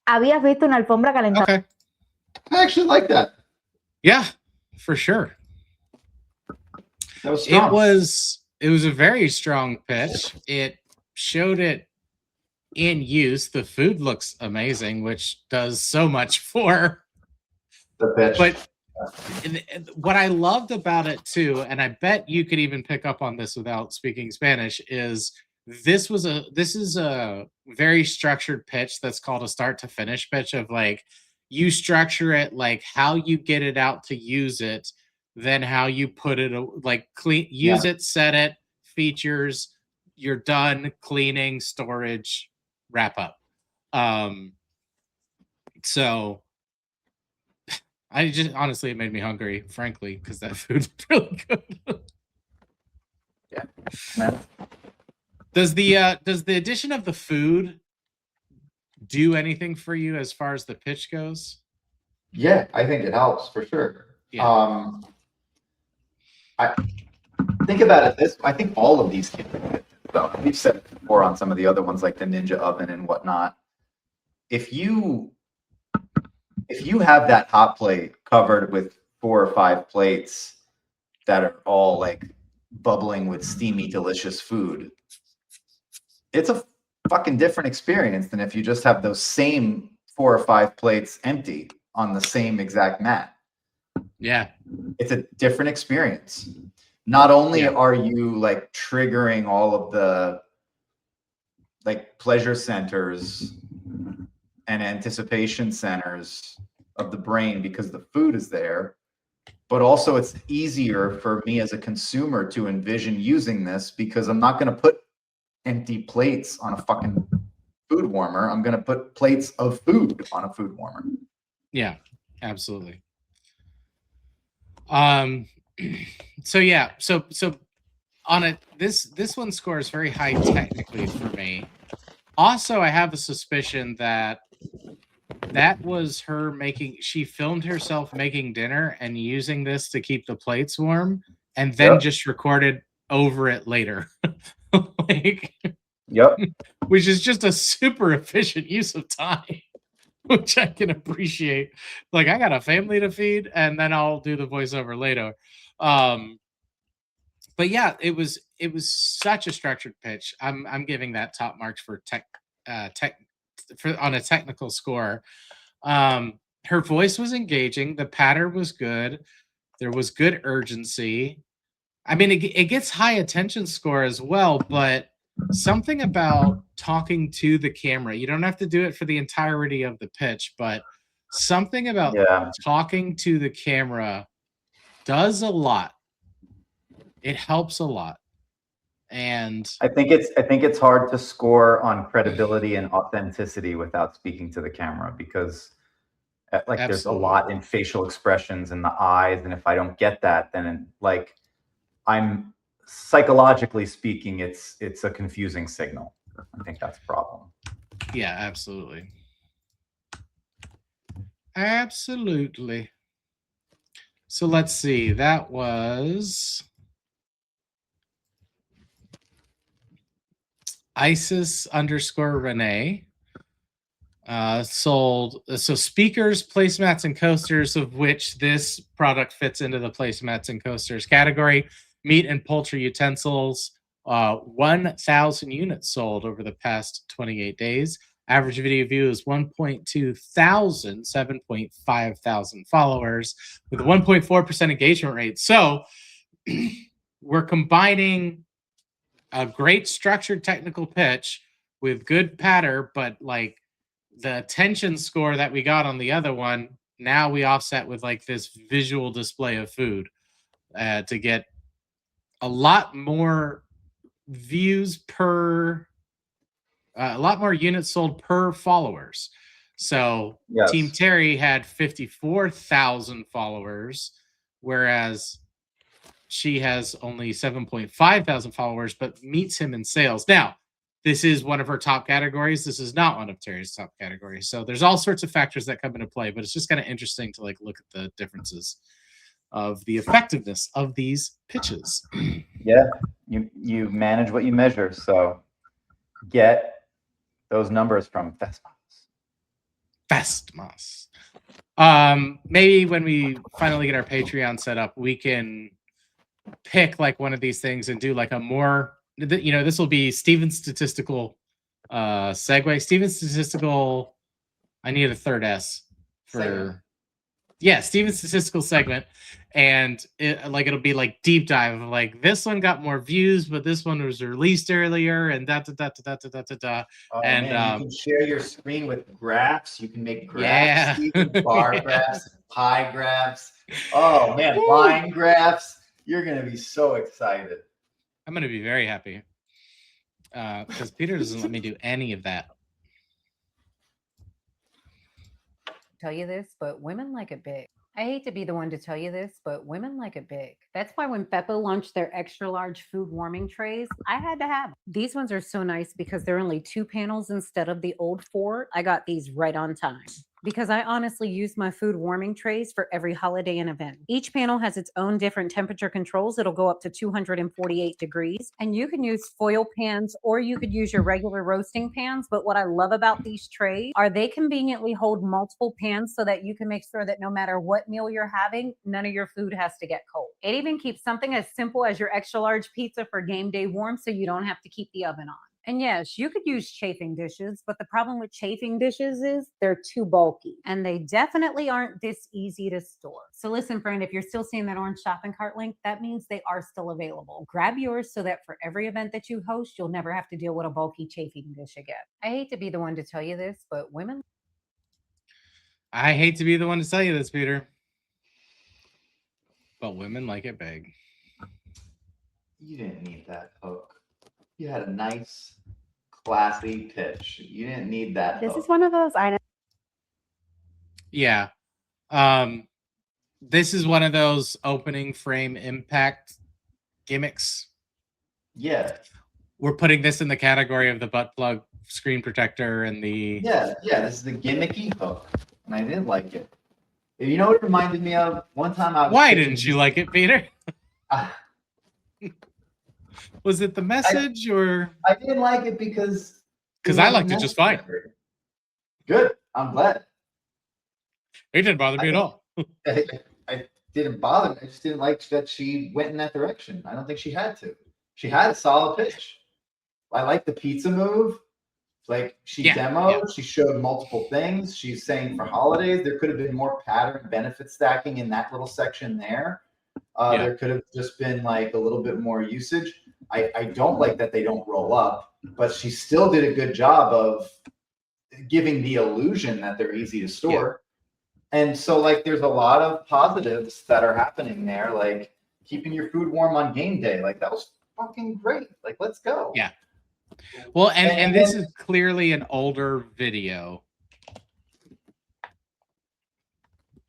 ¿Habías visto una alfombra calentadora? Okay. I actually like that. Yeah, for sure. That was strong. It was a very strong pitch. It showed it in use. The food looks amazing, which does so much for the pitch. But what I loved about it too, and I bet you could even pick up on this without speaking Spanish, is this is a very structured pitch that's called a start to finish pitch of like you structure it like how you get it out to use it, then how you put it like clean, use it, set it, features, you're done, cleaning, storage, wrap up. So I just honestly, it made me hungry, frankly, because that food's really good. Yeah. Man. Does the addition of the food do anything for you as far as the pitch goes? Yeah, I think it helps for sure. Yeah. I think about it this. I think all of these can be good. So we've said it before on some of the other ones like the Ninja Oven and whatnot. If you have that hot plate covered with 4 or 5 plates that are all like bubbling with steamy, delicious food, it's a fucking different experience than if you just have those same 4 or 5 plates empty on the same exact mat. Yeah. It's a different experience. Not only are you like triggering all of the like pleasure centers and anticipation centers of the brain because the food is there, but also it's easier for me as a consumer to envision using this because I'm not going to put empty plates on a fucking food warmer. I'm going to put plates of food on a food warmer. Yeah, absolutely. So yeah, so on it, this one scores very high technically for me. Also, I have a suspicion that was her she filmed herself making dinner and using this to keep the plates warm and then just recorded over it later. like, Yep. which is just a super efficient use of time, which I can appreciate. Like, I got a family to feed, and then I'll do the voiceover later. But yeah, it was such a structured pitch. I'm giving that top marks for on a technical score. Her voice was engaging, the pattern was good, there was good urgency. I mean, it gets high attention score as well, but something about talking to the camera, you don't have to do it for the entirety of the pitch, but something about talking to the camera does a lot. It helps a lot. And I think it's hard to score on credibility and authenticity without speaking to the camera, because like there's a lot in facial expressions and the eyes, and if I don't get that, then like I'm psychologically speaking, it's a confusing signal. I think that's a problem. Yeah, absolutely. Absolutely. So let's see. That was Isis_Renee. Sold so speakers, placemats, and coasters, of which this product fits into the placemats and coasters category. Meat and poultry utensils, 1,000 units sold over the past 28 days. Average video view is 1.2 thousand, 7.5 thousand followers with a 1.4% engagement rate. So we're combining a great structured technical pitch with good patter, but like the attention score that we got on the other one, now we offset with like this visual display of food to get a lot more views per, a lot more units sold per followers. So yes. Team Terry had 54,000 followers, whereas she has only 7.5 thousand followers, but meets him in sales. Now, this is one of her top categories. This is not one of Terry's top categories. So there's all sorts of factors that come into play, but it's just kind of interesting to like look at the differences of the effectiveness of these pitches. Yeah, you manage what you measure. So get those numbers from Festmas. Maybe when we finally get our Patreon set up, we can pick like one of these things and do like a more, you know, this will be Steven's statistical segue. Steven's statistical, I need a third S for segment. Yeah, Steven's statistical segment. And it'll be like deep dive of like this one got more views, but this one was released earlier, and da. Oh, and man, you can share your screen with graphs. You can make graphs, bar graphs, pie graphs. Oh man, line graphs. You're gonna be so excited. I'm gonna be very happy because Peter doesn't let me do any of that. Tell you this, but women like it big. I hate to be the one to tell you this, but women like it big. That's why when Peppa launched their extra large food warming trays, I had to have them. These ones are so nice because they're only 2 panels instead of the old 4. I got these right on time. Because I honestly use my food warming trays for every holiday and event. Each panel has its own different temperature controls. It'll go up to 248 degrees. And you can use foil pans or you could use your regular roasting pans. But what I love about these trays are they conveniently hold multiple pans so that you can make sure that no matter what meal you're having, none of your food has to get cold. It even keeps something as simple as your extra large pizza for game day warm so you don't have to keep the oven on. And yes, you could use chafing dishes, but the problem with chafing dishes is they're too bulky and they definitely aren't this easy to store. So listen, friend, if you're still seeing that orange shopping cart link, that means they are still available. Grab yours so that for every event that you host, you'll never have to deal with a bulky chafing dish again. I hate to be the one to tell you this, but women... I hate to be the one to tell you this, Peter, but women like it big. You didn't need that hook. You had a nice, classy pitch. You didn't need that. This is one of those items. Yeah. This is one of those opening frame impact gimmicks. Yeah. We're putting this in the category of the butt plug screen protector and the... Yeah, this is the gimmicky hook. And I didn't like it. You know what it reminded me of? One time I was... Why didn't you like it, Peter? Was it the message or I didn't like it because I liked it just fine. Good. I'm glad. It didn't bother me at all. I didn't bother me. I just didn't like that she went in that direction. I don't think she had to. She had a solid pitch. I like the pizza move. Like she demoed, she showed multiple things. She's saying for holidays, there could have been more pattern benefit stacking in that little section there. There could have just been like a little bit more usage. I don't like that they don't roll up, but she still did a good job of giving the illusion that they're easy to store. And so like there's a lot of positives that are happening there, like keeping your food warm on game day. Like that was fucking great. Like let's go. Yeah. Well, and this is clearly an older video.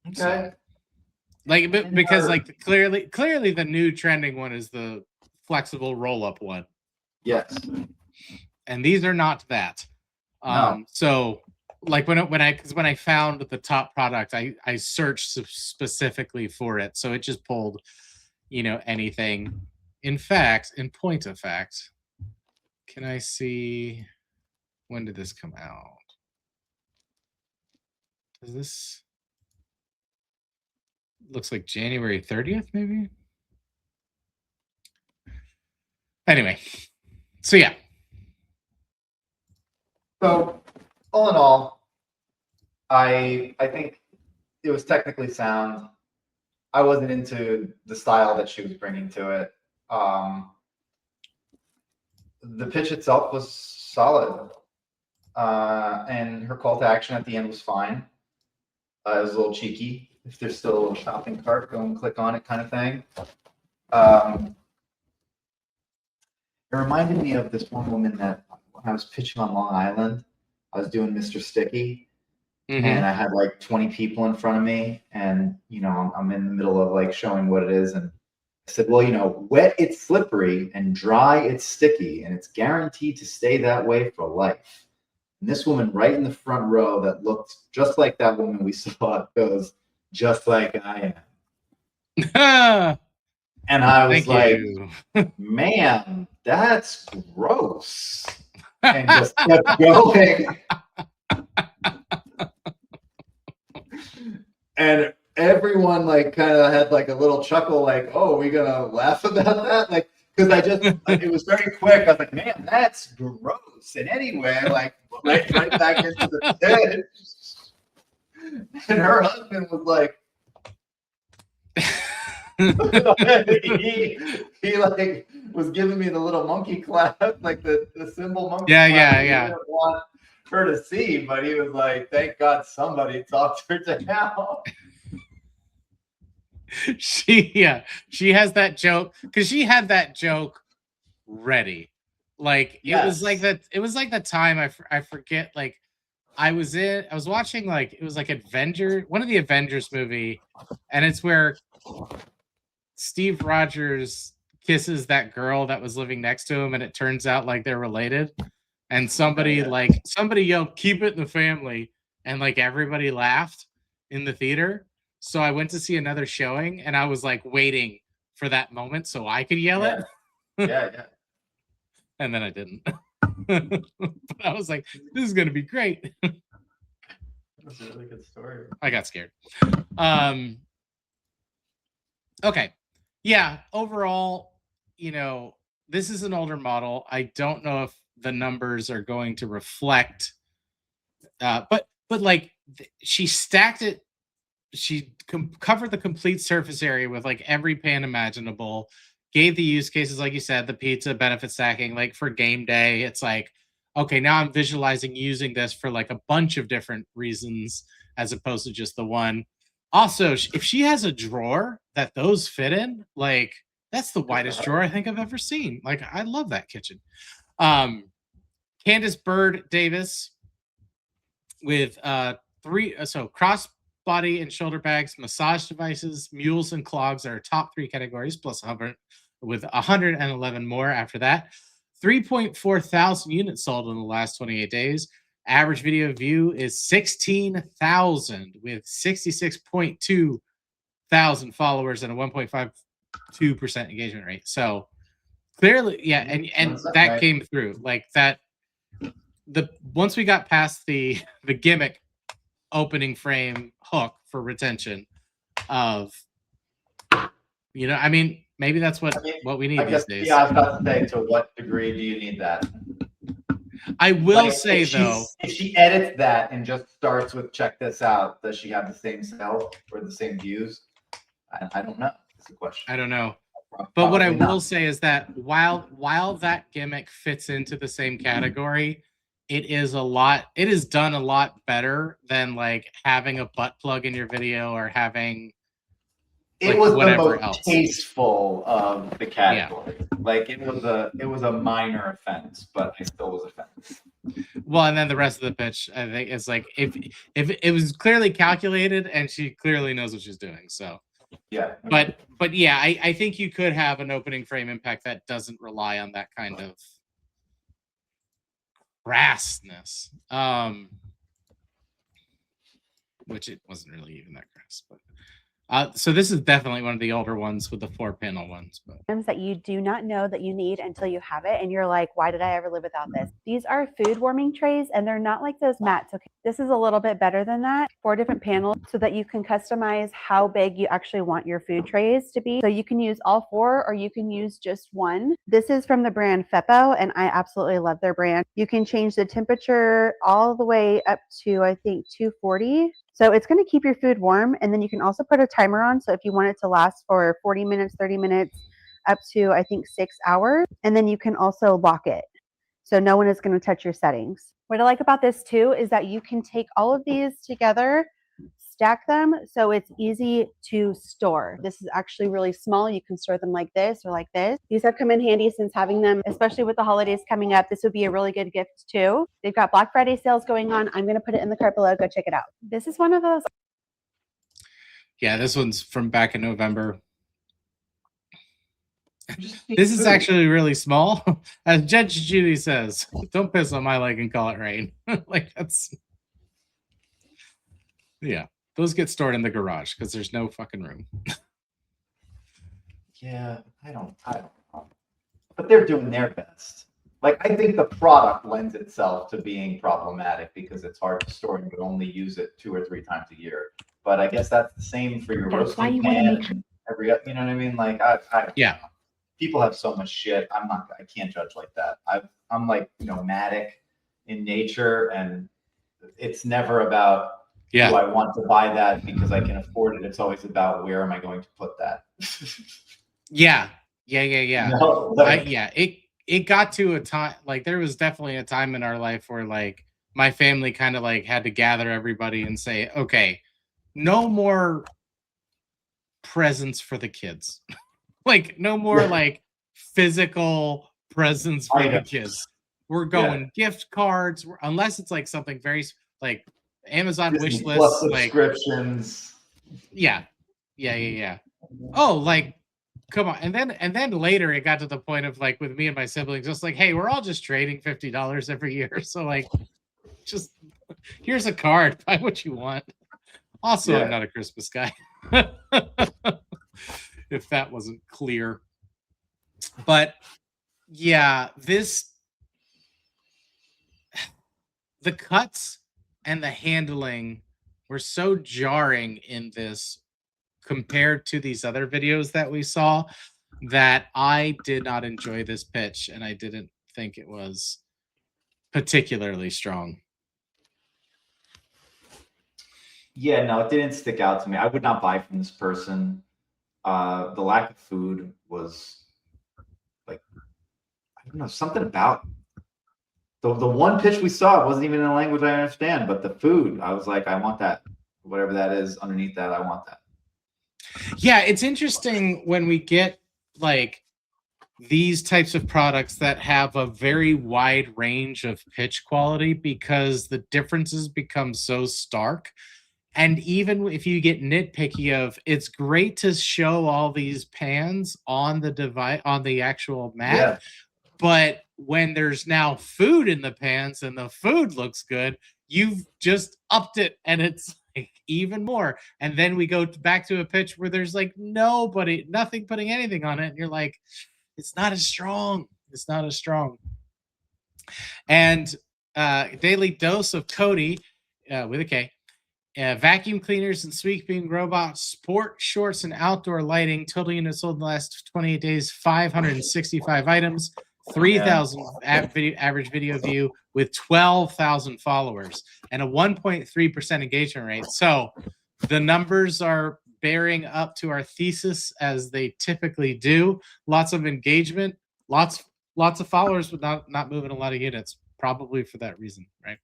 Okay. So, like because like clearly the new trending one is the flexible roll-up one. Yes. And these are not that. No. So like when I found the top product, I searched specifically for it. So it just pulled, anything. In point of fact, can I see when did this come out? Does this looks like January 30th, maybe? Anyway, so yeah. So all in all, I think it was technically sound. I wasn't into the style that she was bringing to it. The pitch itself was solid, and her call to action at the end was fine. It was a little cheeky. If there's still a little shopping cart, go and click on it, kind of thing. It reminded me of this one woman that when I was pitching on Long Island, I was doing Mr. Sticky, and I had like 20 people in front of me, and I'm in the middle of like showing what it is, and I said, well, wet it's slippery and dry it's sticky, and it's guaranteed to stay that way for life. And this woman right in the front row that looked just like that woman we saw goes, just like I am. And I was man, that's gross. And just kept going. And everyone like kind of had like a little chuckle, like, oh, are we gonna laugh about that? Like, because it was very quick. I was like, man, that's gross. And anyway, like right back into the pitch. And her husband was like, he like was giving me the little monkey clap, like the symbol monkey clap. Yeah. He didn't want her to see, but he was like, thank God somebody talked her down. She has that joke because she had that joke ready. Like it was like that. It was like the time I forget. Like I was watching like it was like one of the Avengers movie, and it's where Steve Rogers kisses that girl that was living next to him, and it turns out like they're related. And somebody yelled, "Keep it in the family," and like everybody laughed in the theater. So I went to see another showing, and I was like waiting for that moment so I could yell it. Yeah. And then I didn't. But I was like, this is gonna be great. That's a really good story. I got scared. Okay. Yeah, overall, this is an older model. I don't know if the numbers are going to reflect but like she stacked it. She covered the complete surface area with like every pan imaginable, gave the use cases, like you said, the pizza benefit stacking, like for game day. It's like, okay, now I'm visualizing using this for like a bunch of different reasons as opposed to just the one. Also, if she has a drawer that those fit in, like that's the widest drawer I think I've ever seen. Like I love that kitchen. Candace Bird Davis with cross body and shoulder bags, massage devices, mules and clogs are top 3 categories, plus 100 with 111 more after that. 3.4 thousand units sold in the last 28 days. Average video view is 16,000 with 66.2 thousand followers and a 1.52% engagement rate. So Clearly, yeah, and That's that right. came through like that. Once we got past the gimmick opening frame hook for retention of, I mean, maybe that's what we I need these guess, days. yeah, I was about to say, to what degree do you need that? I will Like, say if though, she edits that and just starts with check this out, does she have the same sales or the same views? I don't know. That's a question. I don't know. But what I Probably will not. say is that while that gimmick fits into the same category, it is done a lot better than like having a butt plug in your video or having It like was the whatever most else. tasteful of the category. Like it was a minor offense, but I still was offended. Well, and then the rest of the pitch, I think, is like if it was clearly calculated and she clearly knows what she's doing. So Yeah. but yeah, I think you could have an opening frame impact that doesn't rely on that kind of crassness. Which it wasn't really even that crass, but so this is definitely one of the older ones with the 4-panel ones. But that you do not know that you need until you have it, and you're like, why did I ever live without this? These are food warming trays, and they're not like those mats. Okay, this is a little bit better than that. 4 different panels so that you can customize how big you actually want your food trays to be. So you can use all 4 or you can use just one. This is from the brand Feppo, and I absolutely love their brand. You can change the temperature all the way up to, I think, 240. So it's going to keep your food warm, and then you can also put a timer on. So if you want it to last for 40 minutes, 30 minutes, up to, I think, 6 hours, and then you can also lock it. So no one is going to touch your settings. What I like about this too is that you can take all of these together, stack them, so it's easy to store. This is actually really small. You can store them like this or like this. These have come in handy since having them, especially with the holidays coming up. This would be a really good gift too. They've got Black Friday sales going on. I'm going to put it in the cart below. Go check it out. This is one of those. yeah, this one's from back in November. This is actually really small. As Judge Judy says, don't piss on my leg and call it rain. Like that's, yeah, those get stored in the garage because there's no fucking room. Yeah, I don't know. But they're doing their best. Like I think the product lends itself to being problematic because it's hard to store and you can only use it 2 or 3 times a year. But I guess that's the same for your That's why roasting you wanna pan. make sure- and every, you know what I mean? Like I Yeah. People have so much shit. I can't judge like that. I'm like nomadic in nature, and it's never about do Yeah. I want to buy that because I can afford it. It's always about where am I going to put that. Yeah. No, like, Yeah. It got to a time, like there was definitely a time in our life where like my family kind of like had to gather everybody and say, okay, no more presents for the kids. Like no more like physical presents for the Items. kids. We're going gift cards, unless it's like something very like Amazon wish Disney Plus lists, like subscriptions. yeah. Oh, like come on. And then later it got to the point of like with me and my siblings, just like, hey, we're all just trading $50 every year. So like just here's a card, buy what you want. Also, Yeah. I'm not a Christmas guy. If that wasn't clear. But yeah, the cuts and the handling were so jarring in this compared to these other videos that we saw that I did not enjoy this pitch, and I didn't think it was particularly strong. Yeah, no, it didn't stick out to me. I would not buy from this person. The lack of food was like, I don't know, something about the one pitch we saw. It wasn't even in a language I understand, but the food, I was like, I want that. Whatever that is underneath that, I want that. Yeah, it's interesting when we get like these types of products that have a very wide range of pitch quality because the differences become so stark. And even if you get nitpicky of, it's great to show all these pans on the device, on the actual mat, Yeah. but when there's now food in the pans and the food looks good, you've just upped it and it's like even more. And then we go back to a pitch where there's like nothing putting anything on it, and you're like, It's not as strong. It's not as strong. And daily dose of Cody with a K. Vacuum cleaners and sweeping robots, sport shorts and outdoor lighting. Total units sold in the last 28 days, 565 items, 3,000 average video view with 12,000 followers and a 1.3% engagement rate. So the numbers are bearing up to our thesis as they typically do. Lots of engagement, lots of followers, but not moving a lot of units, probably for that reason, right?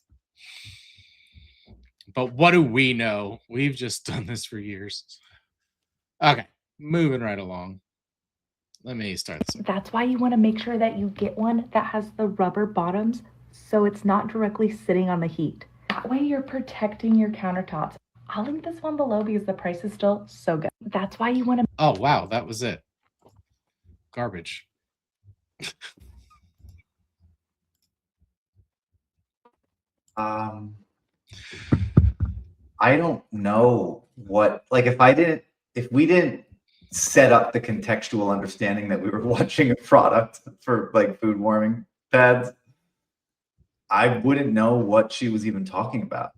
But what do we know? We've just done this for years. Okay, moving right along. Let me start this. That's why you want to make sure that you get one that has the rubber bottoms so it's not directly sitting on the heat. That way you're protecting your countertops. I'll link this one below because the price is still so good. That's why you want to... Oh, wow, that was it. Garbage. I don't know what, like, if we didn't set up the contextual understanding that we were watching a product for like food warming pads, I wouldn't know what she was even talking about.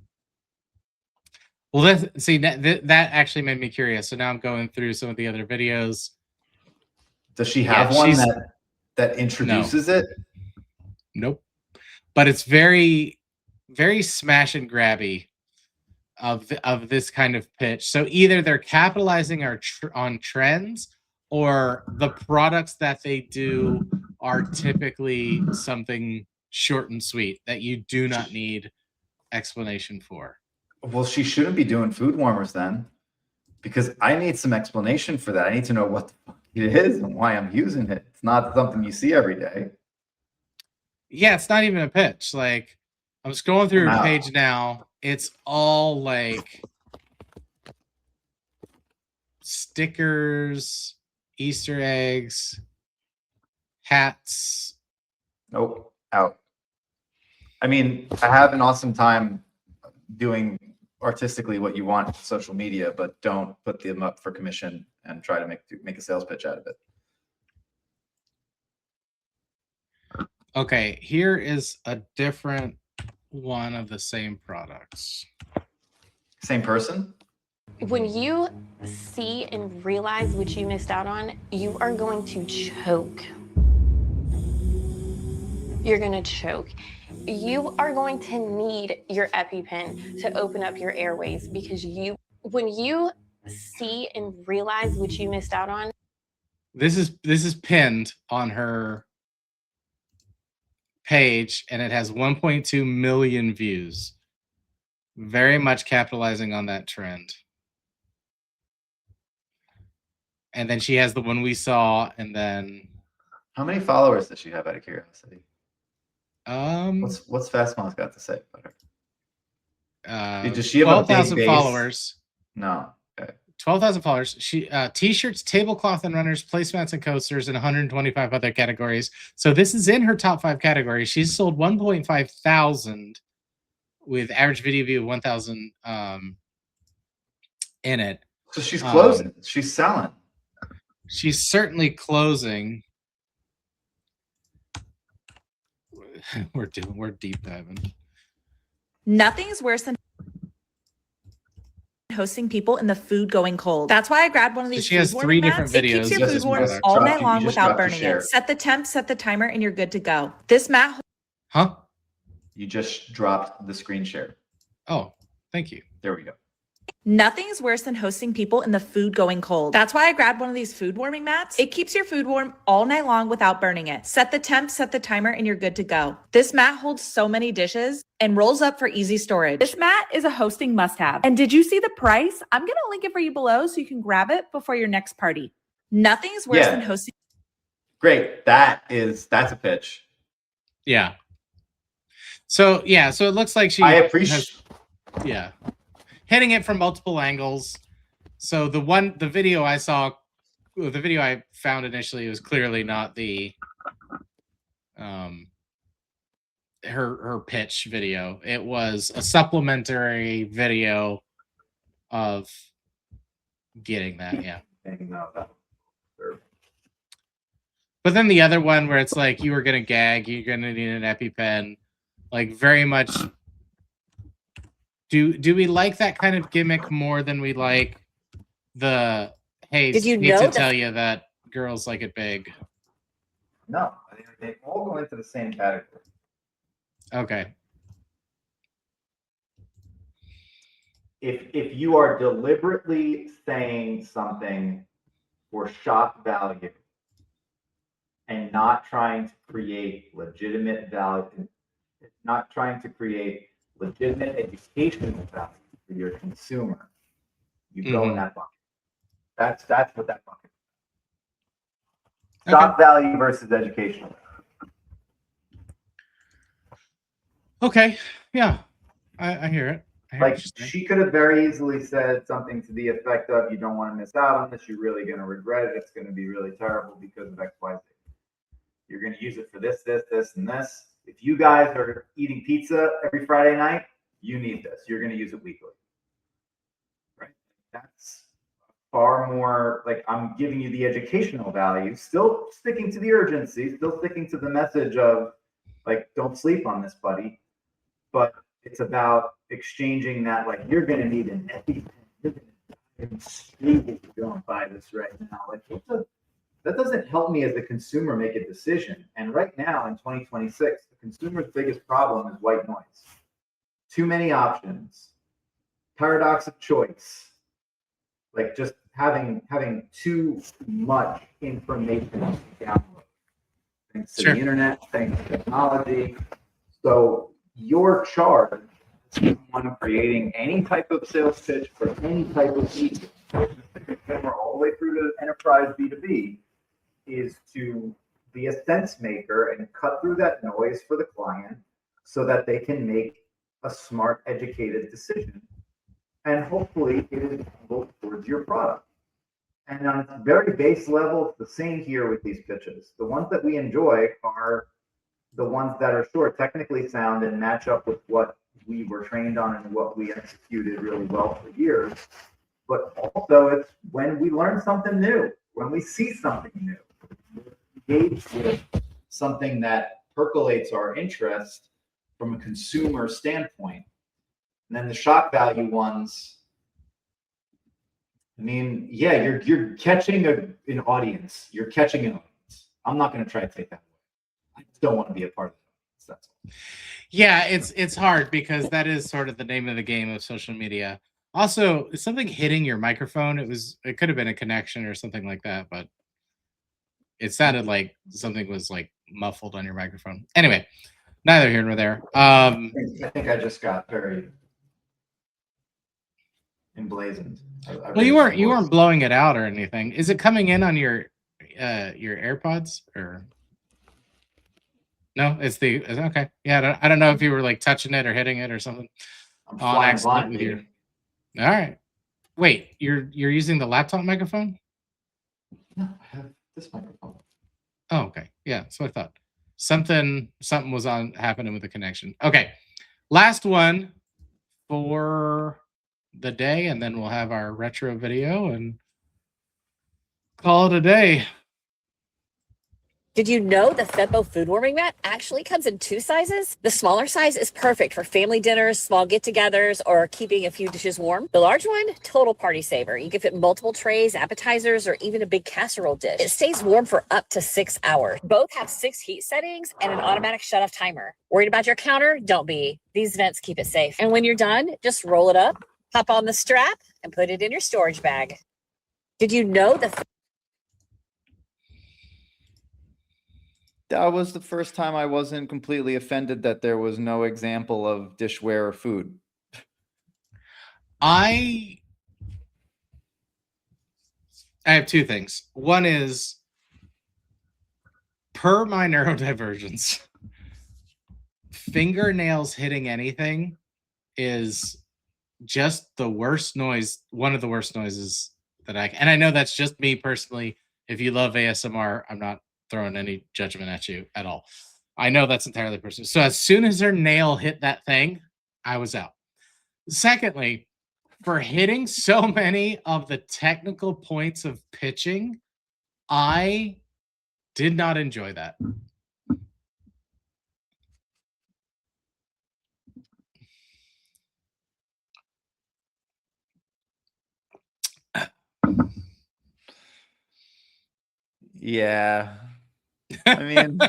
Well, that actually made me curious. So now I'm going through some of the other videos. Does she have one that introduces it? Nope. But it's very, very smash and grabby of this kind of pitch. So either they're capitalizing on trends, or the products that they do are typically something short and sweet that you do not need explanation for. Well, she shouldn't be doing food warmers then, because I need some explanation for that. I need to know what the fuck it is and why I'm using it. It's not something you see every day. Yeah, it's not even a pitch. Like, I'm scrolling through her page now. It's all like stickers, Easter eggs, hats. Nope, out. I mean, I have an awesome time doing artistically what you want on social media, but don't put them up for commission and try to make a sales pitch out of it. Okay, here is a different one of the same products. Same person? When you see and realize what you missed out on, you are going to choke. You're going to choke. You are going to need your EpiPen to open up your airways, because when you see and realize what you missed out on. This is pinned on her page, and it has 1.2 million views. Very much capitalizing on that trend. And then she has the one we saw, and then how many followers does she have, out of curiosity? What's Fastmom's got to say about her? Does she have 12,000 followers? No. Okay. 12,000 followers. She t-shirts, tablecloth and runners, placemats and coasters, and 125 other categories. So this is in her top 5 categories. She's sold 1.5 thousand with average video view of 1,000 in it. So she's closing. She's selling. She's certainly closing. We're deep diving. Nothing's worse than hosting people in the food going cold. That's why I grabbed one of these. So she has 3 different videos. It keeps your food warm all night long without burning it. Set the temp, set the timer, and you're good to go. This mat. Huh? You just dropped the screen share. Oh, thank you. There we go. Nothing's worse than hosting people in the food going cold. That's why I grabbed one of these food warming mats. It keeps your food warm all night long without burning it. Set the temp, set the timer, and you're good to go. This mat holds so many dishes and rolls up for easy storage. This mat is a hosting must-have. And did you see the price? I'm going to link it for you below so you can grab it before your next party. Nothing's worse than hosting. Great. That's a pitch. Yeah. So it looks like she I appreciate hitting it from multiple angles. So the video I saw, the video I found initially was clearly not the her pitch video. It was a supplementary video of getting that, yeah. But then the other one where it's like you were gonna gag, you're gonna need an EpiPen, like very much. Do we like that kind of gimmick more than we like the hey? Did you need know to that- tell you that girls like it big? No, I think they all go into the same category. Okay. If you are deliberately saying something for shock value and not trying to create legitimate value, not trying to create legitimate educational value for your consumer, you go in that bucket. That's what that bucket is. Shock value versus educational. Okay. Yeah. I hear it. I hear Like what you're saying. she could have very easily said something to the effect of, "You don't want to miss out on this. You're really going to regret it. It's going to be really terrible because of X, Y, Z. You're going to use it for this, this, this, and this. If you guys are eating pizza every Friday night, you need this. You're going to use it weekly." Right? That's far more like I'm giving you the educational value, still sticking to the urgency, still sticking to the message of like, don't sleep on this, buddy. But it's about exchanging that, like, you're going to need an EpiPen. You're going to die if you don't buy this right now. Like, that doesn't help me as a consumer make a decision. And right now in 2026, the consumer's biggest problem is white noise. Too many options, paradox of choice, like just having too much information to download. Thanks to the internet, thanks to technology. So your charge as someone creating any type of sales pitch for any type of lead, all the way through to enterprise B2B, is to be a sense maker and cut through that noise for the client so that they can make a smart, educated decision. And hopefully it is both towards your product. And on a very base level, it's the same here with these pitches. The ones that we enjoy are the ones that are sure technically sound and match up with what we were trained on and what we executed really well for years. But also it's when we learn something new, when we see something new, engage with something that percolates our interest from a consumer standpoint. And then the shock value ones, I mean, yeah, you're catching an audience. You're catching an audience. I'm not going to try to take that away. I just don't want to be a part of it. That's all. Yeah, it's hard because that is sort of the name of the game of social media. Also, is something hitting your microphone? It could have been a connection or something like that, but it sounded like something was like muffled on your microphone. Anyway, neither here nor there. I think I just got very emblazoned. Well, you weren't blowing it out or anything. Is it coming in on your AirPods or no? It's okay. Yeah, I don't know if you were like touching it or hitting it or something I'm on flying accident blind with here. your. All right. Wait, you're using the laptop microphone? No, I have this microphone. Oh, okay. Yeah, so I thought something was happening with the connection. Okay. Last one for the day, and then we'll have our retro video and call it a day. Did you know the Fembo food warming mat actually comes in 2 sizes? The smaller size is perfect for family dinners, small get-togethers, or keeping a few dishes warm. The large one, total party saver. You can fit multiple trays, appetizers, or even a big casserole dish. It stays warm for up to 6 hours. Both have 6 heat settings and an automatic shut-off timer. Worried about your counter? Don't be. These vents keep it safe. And when you're done, just roll it up, pop on the strap, and put it in your storage bag. Did you know the That was the first time I wasn't completely offended that there was no example of dishware or food. I have 2 things. One is per my neurodivergence, fingernails hitting anything is just the worst noise, one of the worst noises that and I know that's just me personally. If you love ASMR, I'm not throwing any judgment at you at all. I know that's entirely personal. So as soon as her nail hit that thing, I was out. Secondly, for hitting so many of the technical points of pitching, I Did not enjoy that. Yeah. I mean,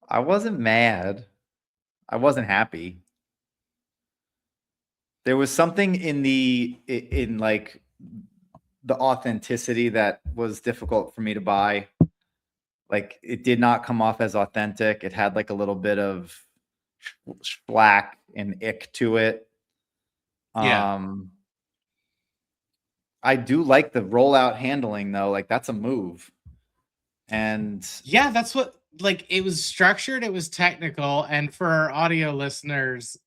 I wasn't mad. I wasn't happy. There was something in like the authenticity that was difficult for me to buy. Like it did not come off as authentic. It had like a little bit of black and ick to it. Yeah. I do like the rollout handling though. Like that's a move. And yeah, that's what, like, it was structured, it was technical, and for our audio listeners,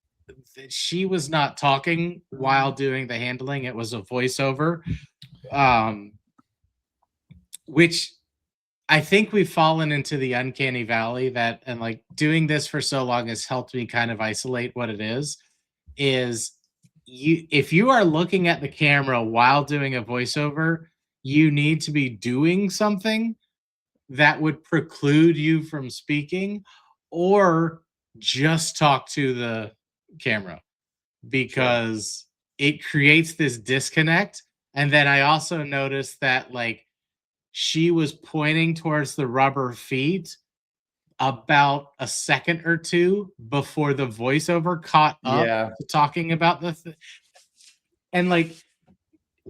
she was not talking while doing the handling. It was a voiceover, which I think we've fallen into the uncanny valley that, and like doing this for so long has helped me kind of isolate what it is you, if you are looking at the camera while doing a voiceover, you need to be doing something that would preclude you from speaking, or just talk to the camera, because it creates this disconnect. And then I also noticed that like she was pointing towards the rubber feet about a second or two before the voiceover caught up to talking about and like,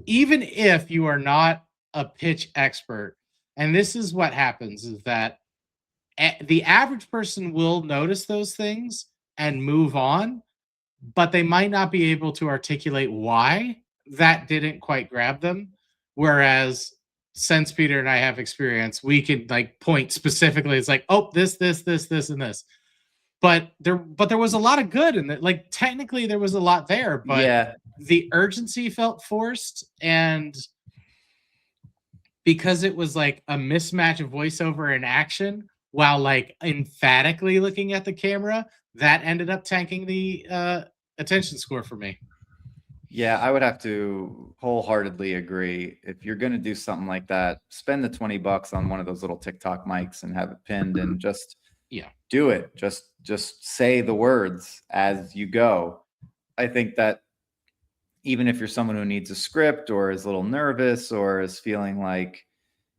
even if you are not a pitch expert, and this is what happens, is that the average person will notice those things and move on, but they might not be able to articulate why that didn't quite grab them. Whereas since Peter and I have experience, we can like point specifically. It's like, oh, this, and this. But there was a lot of good in it. Like technically there was a lot there, but the urgency felt forced, and because it was like a mismatch of voiceover and action while like emphatically looking at the camera, that ended up tanking the attention score for me. Yeah, I would have to wholeheartly agree. If you're going to do something like that, spend the $20 on one of those little TikTok mics and have it pinned and just do it. Just say the words as you go. I think that even if you're someone who needs a script or is a little nervous or is feeling like,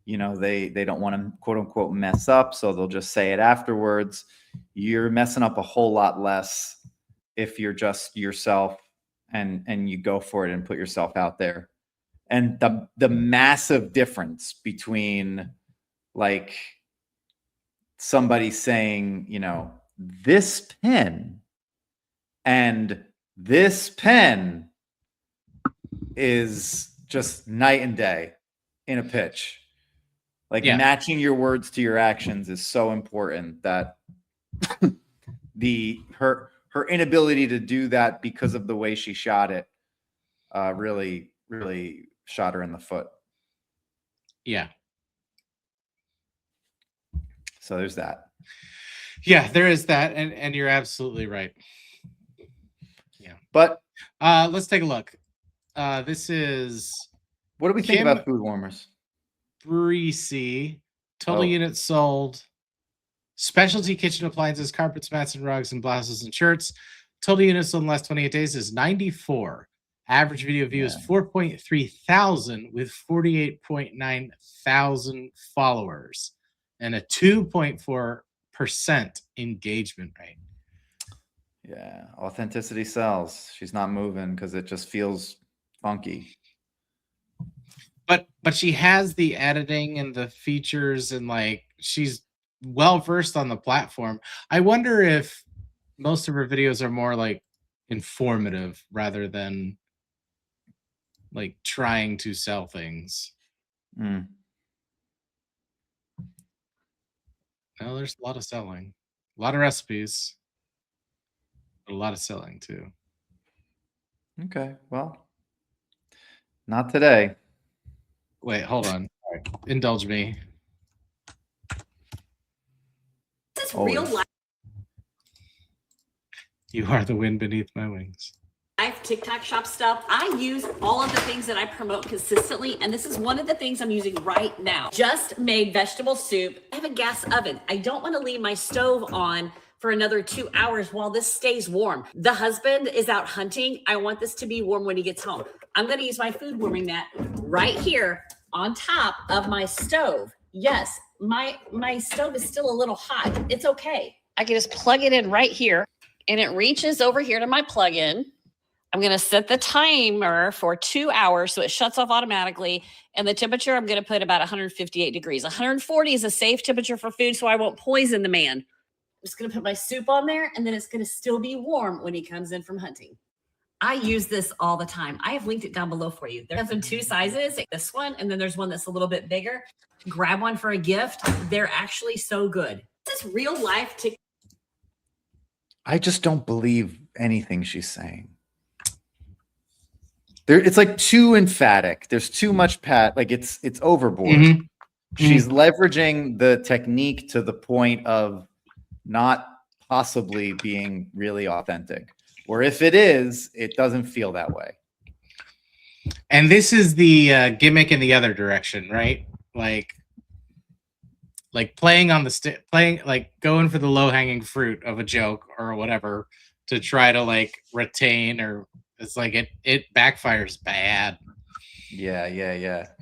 you know, they don't want to quote unquote mess up, so they'll just say it afterwards, you're messing up a whole lot less if you're just yourself and you go for it and put yourself out there. And the massive difference between like somebody saying, you know, this pen and this pen is just night and day in a pitch. Like matching your words to your actions is so important that her inability to do that because of the way she shot it really shot her in the foot. Yeah. So there's that. Yeah, there is that, and you're absolutely right. Yeah. But let's take a look. This is what do we think about food warmers? Breezy, total units sold. Specialty kitchen appliances, carpets, mats, and rugs, and blouses and shirts. Total units sold in the last 28 days is 94. Average video view is 4.3 thousand with 48.9 thousand followers and a 2.4% engagement rate. Yeah, authenticity sells. She's not moving because it just feels funky. But she has the editing and the features, and like she's well versed on the platform. I wonder if most of her videos are more like informative rather than like trying to sell things. No, there's a lot of selling, a lot of recipes, but a lot of selling too. Okay, well, not today. Wait, hold on. All right. Indulge me. This is real life. You are the wind beneath my wings. Live TikTok shop stuff. I use all of the things that I promote consistently, and this is one of the things I'm using right now. Just made vegetable soup. I have a gas oven. I don't want to leave my stove on for another 2 hours while this stays warm. The husband is out hunting. I want this to be warm when he gets home. I'm going to use my food warming mat right here on top of my stove. Yes, my stove is still a little hot. It's okay. I can just plug it in right here, and it reaches over here to my plug-in. I'm going to set the timer for 2 hours so it shuts off automatically. And the temperature, I'm going to put about 158 degrees. 140 is a safe temperature for food, so I won't poison the man. I'm just going to put my soup on there, and then it's going to still be warm when he comes in from hunting. I use this all the time. I have linked it down below for you. There's in 2 sizes, this one, and then there's one that's a little bit bigger. Grab one for a gift. They're actually so good. This is real life. I just don't believe anything she's saying. It's like too emphatic. There's too much like it's overboard. She's leveraging the technique to the point of not possibly being really authentic. Or if it is, it doesn't feel that way. And this is the gimmick in the other direction, right? Like playing on the like going for the low-hanging fruit of a joke or whatever to try to like retain, or it's like it backfires bad. Yeah.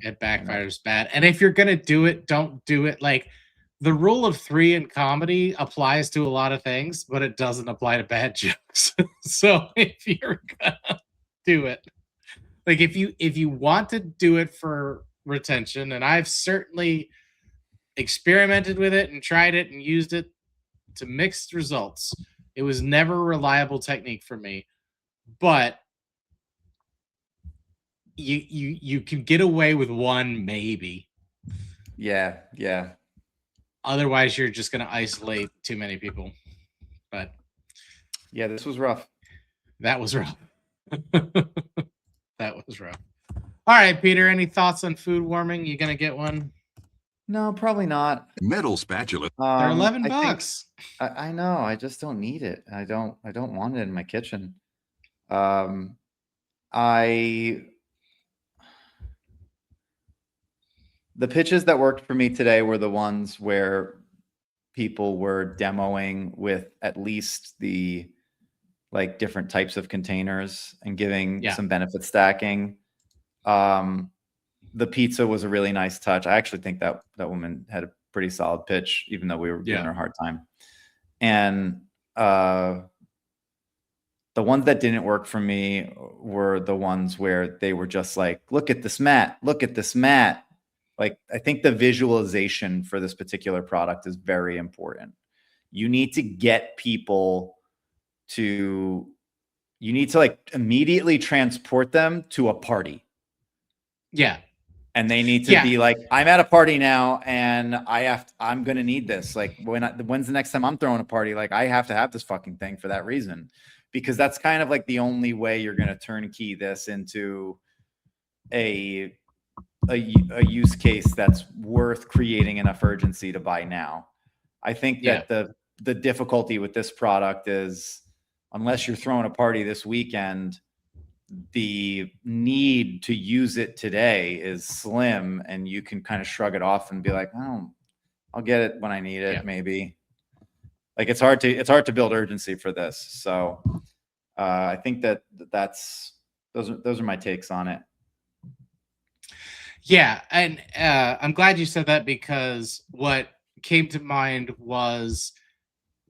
It backfires bad. And if you're gonna do it, don't do it. Like the rule of 3 in comedy applies to a lot of things, but it doesn't apply to bad jokes. So if you're gonna do it, like if you want to do it for retention, and I've certainly experimented with it and tried it and used it to mixed results. It was never a reliable technique for me, but you can get away with one, maybe. Yeah. Otherwise, you're just going to isolate too many people. But yeah, this was rough. That was rough. That was rough. All right, Peter, any thoughts on food warming? You going to get one? No, probably not. Metal spatula. They're $11. I know. I just don't need it. I don't want it in my kitchen. The pitches that worked for me today were the ones where people were demoing with at least the like different types of containers and giving some benefit stacking. The pizza was a really nice touch. I actually think that woman had a pretty solid pitch, even though we were giving her a hard time. And the ones that didn't work for me were the ones where they were just like, look at this mat, look at this mat. Like, I think the visualization for this particular product is very important. You need to get people to, you need to like immediately transport them to a party. Yeah. And they need to be like, I'm at a party now and I'm going to need this. Like when's the next time I'm throwing a party? Like I have to have this fucking thing for that reason, because that's kind of like the only way you're going to turnkey this into a use case that's worth creating enough urgency to buy now. I think that the difficulty with this product is, unless you're throwing a party this weekend, the need to use it today is slim, and you can kind of shrug it off and be like, oh, I'll get it when I need it. Maybe like it's hard to build urgency for this. So I think those are my takes on it. Yeah. And I'm glad you said that, because what came to mind was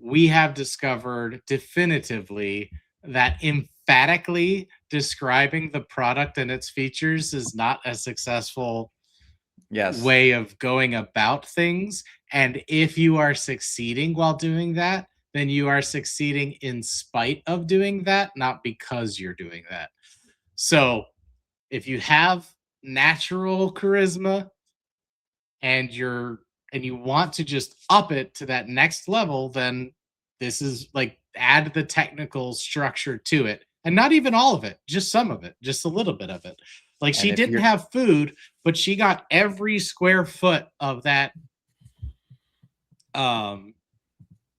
we have discovered definitively that emphatically describing the product and its features is not a successful way of going about things. And if you are succeeding while doing that, then you are succeeding in spite of doing that, not because you're doing that. So if you have natural charisma and you want to just up it to that next level, then this is like, add the technical structure to it. And not even all of it, just some of it, just a little bit of it. Like, she didn't have food, but she got every square foot of that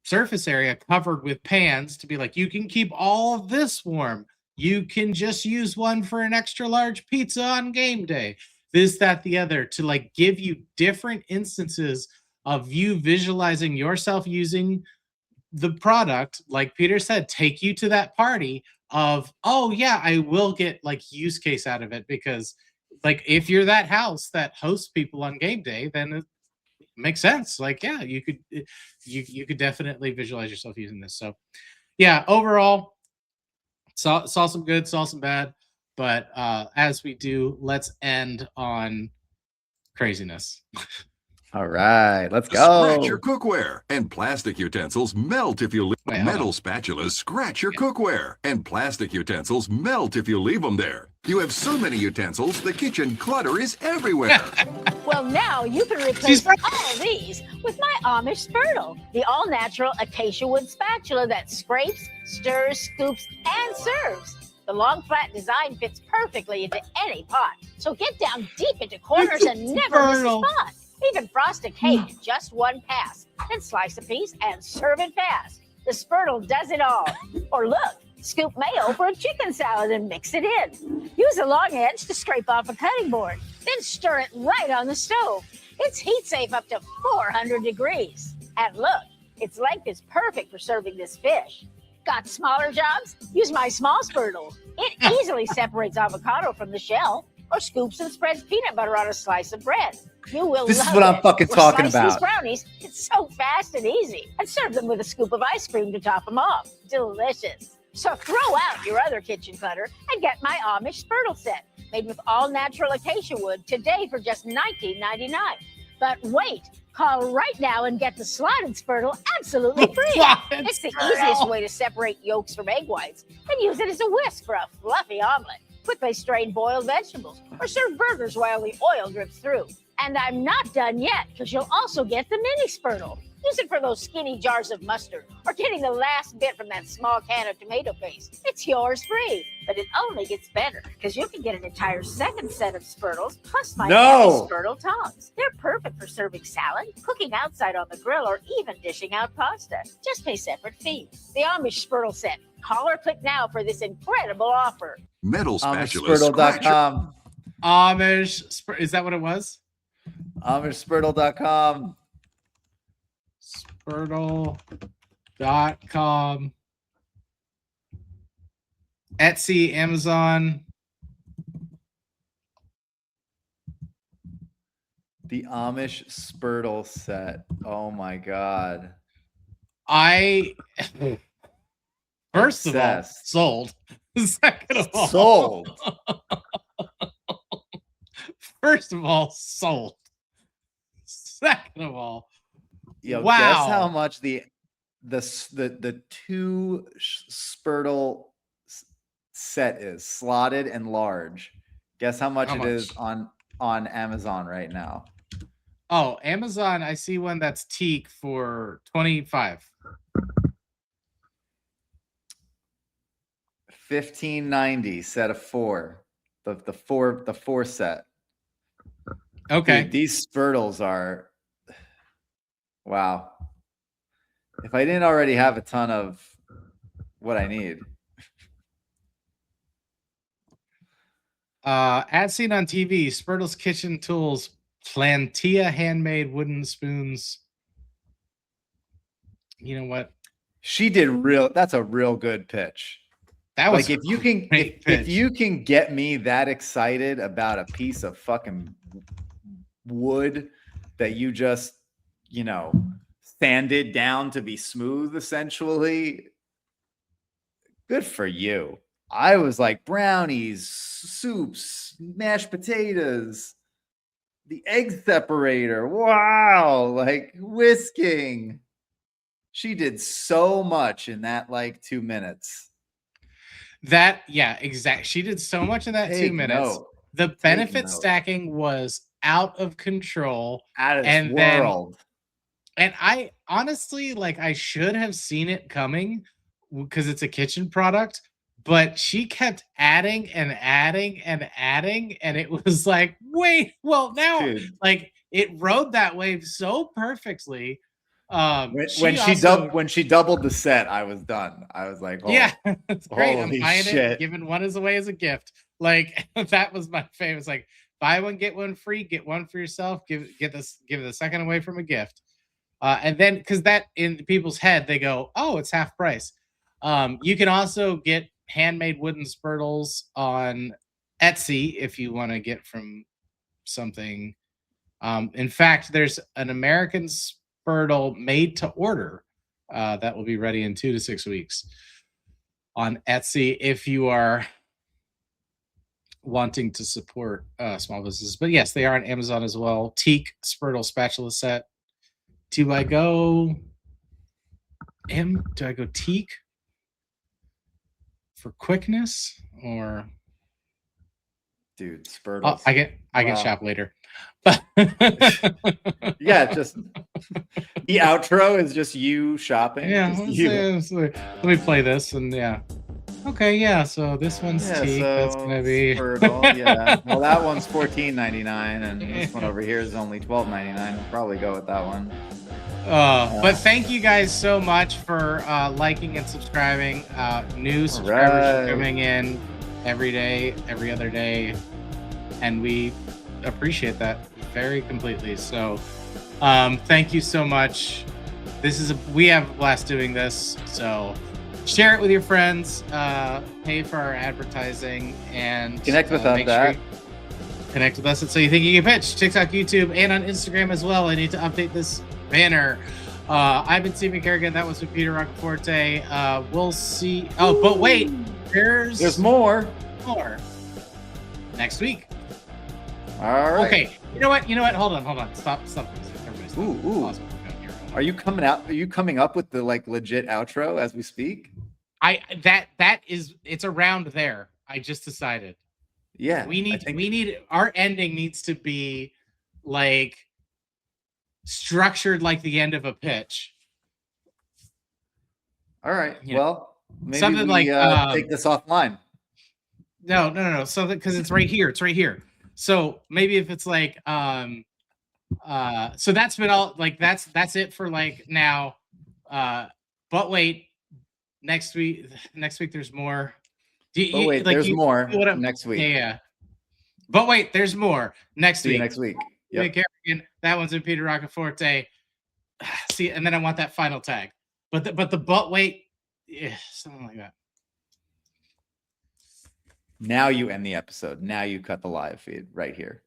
surface area covered with pans to be like, you can keep all of this warm. You can just use one for an extra large pizza on game day. This, that, the other, to like give you different instances of you visualizing yourself using the product. Like Peter said, take you to that party of, oh yeah, I will get like use case out of it, because like if you're that house that hosts people on game day, then it makes sense. Like, yeah, you could definitely visualize yourself using this. So yeah, overall, saw some good, saw some bad, but as we do, let's end on craziness. All right, let's Scratch your go. cookware and plastic utensils melt if you leave. Wait, hold Metal on. spatulas scratch your cookware and plastic utensils melt if you leave them there. You have so many utensils, the kitchen clutter is everywhere. Well, now you can replace She's right. all these with my Amish Spurtle, the all-natural acacia wood spatula that scrapes, stirs, scoops, and serves. The long, flat design fits perfectly into any pot, so get down deep into corners and never miss a Spurtle. spot. Even frost a cake in just one pass, then slice a piece and serve it fast. The Spurtle does it all. Or look, scoop mayo for a chicken salad and mix it in. Use a long edge to scrape off a cutting board, then stir it right on the stove. It's heat safe up to 400 degrees. And look, its length is perfect for serving this fish. Got smaller jobs? Use my small Spurtle. It easily separates avocado from the shell, or scoops and spreads peanut butter on a slice of bread. You will This is love what I'm it. fucking Or talking slice these about. brownies. It's so fast and easy. And serve them with a scoop of ice cream to top them off. Delicious. So throw out your other kitchen clutter and get my Amish Spurtle set, made with all natural acacia wood today for just $19.99. But wait, call right now and get the slotted Spurtle absolutely free. Slotted It's the Spurtle. easiest way to separate yolks from egg whites, and use it as a whisk for a fluffy omelet. Quickly strain boiled vegetables or serve burgers while the oil drips through. And I'm not done yet, because you'll also get the mini Spurtle. Use it for those skinny jars of mustard or getting the last bit from that small can of tomato paste. It's yours free, but it only gets better, because you can get an entire second set of Spurtles plus my No. Spurtle tongs. They're perfect for serving salad, cooking outside on the grill, or even dishing out pasta. Just pay separate fees. The Amish Spurtle set. Call or click now for this incredible offer. Metal spatulas scratch your AmishSpurtle.com. Is that what it was? AmishSpurtle.com. Spurtle.com. Etsy, Amazon. The Amish Spurtle set. Oh my god. First of all, Obsessed. sold. Second of all, Sold. First of all, sold. Second of all, Yo, wow. guess how much the two Spurtle set is, slotted and large. Guess how much How it is much? on Amazon right now. Oh, Amazon, I see one that's teak for 25. $15.90 set of four. The four set. Okay. Dude, these Spurtles are wow. If I didn't already have a ton of what I need. As seen on TV, Spurtle's kitchen tools, Plantilla handmade wooden spoons. You know what? She did that's a real good pitch. That was like if you can if you can get me that excited about a piece of fucking wood that you just, sanded down to be smooth, essentially, good for you. I was like brownies, soups, mashed potatoes, the egg separator. Wow, like whisking. She did so much in that 2 minutes. Exactly. She did so much in that 2 minutes. Note. The benefit note. stacking was out of control. Out of this world. And I honestly, I should have seen it coming because it's a kitchen product, but she kept adding and adding and adding. And it was wait, well, now, Dude. it rode that wave so perfectly. When she doubled the set, I was done. I was like, yeah, it's great. I'm holy buying shit. it, giving one as away as a gift. Like that was my favorite. It's like buy one, get one free, get one for yourself, give the second away from a gift. And then because that in people's head, they go, oh, it's half price. You can also get handmade wooden Spurtles on Etsy if you want to get from something. In fact, there's an American Spurtle made to order that will be ready in 2 to 6 weeks on Etsy if you are wanting to support small businesses. But yes, they are on Amazon as well. Teak Spurtle spatula set. Do I go teak for quickness or dude, Spurtles? I can shop later. Yeah, just the outro is just you shopping. Yeah, let me play this and yeah. Okay, yeah. So this one's teak. So that's gonna be Spurtle, yeah. Well, that one's $14.99, and this one over here is only $12.99. I'll probably go with that one. But thank you guys so much for liking and subscribing. New subscribers are coming in every day, every other day, and we appreciate that very completely. So thank you so much. We have a blast doing this, so share it with your friends, pay for our advertising, and connect with us. Connect with us and So You Think You Can Pitch, TikTok, YouTube, and on Instagram as well. I need to update this banner. I've been Stephen Kerrigan. That was with Peter Roccaforte. We'll see. Oh, but wait, there's more next week. All right. Okay. You know what? Hold on. Stop. Ooh. Are you coming up with the like legit outro as we speak? It's around there. I just decided. Yeah. We need our ending needs to be like structured like the end of a pitch. All right. Well, maybe something we like take this offline. No. Something because it's right here. It's right here. So maybe if it's like so that's been all like that's it for like now. But wait, next week there's more. There's more next week. Yeah. But wait, there's more next week. Next week. Yep. That one's in Peter Roccaforte. See, and then I want that final tag. But wait, yeah, something like that. Now you end the episode. Now you cut the live feed right here.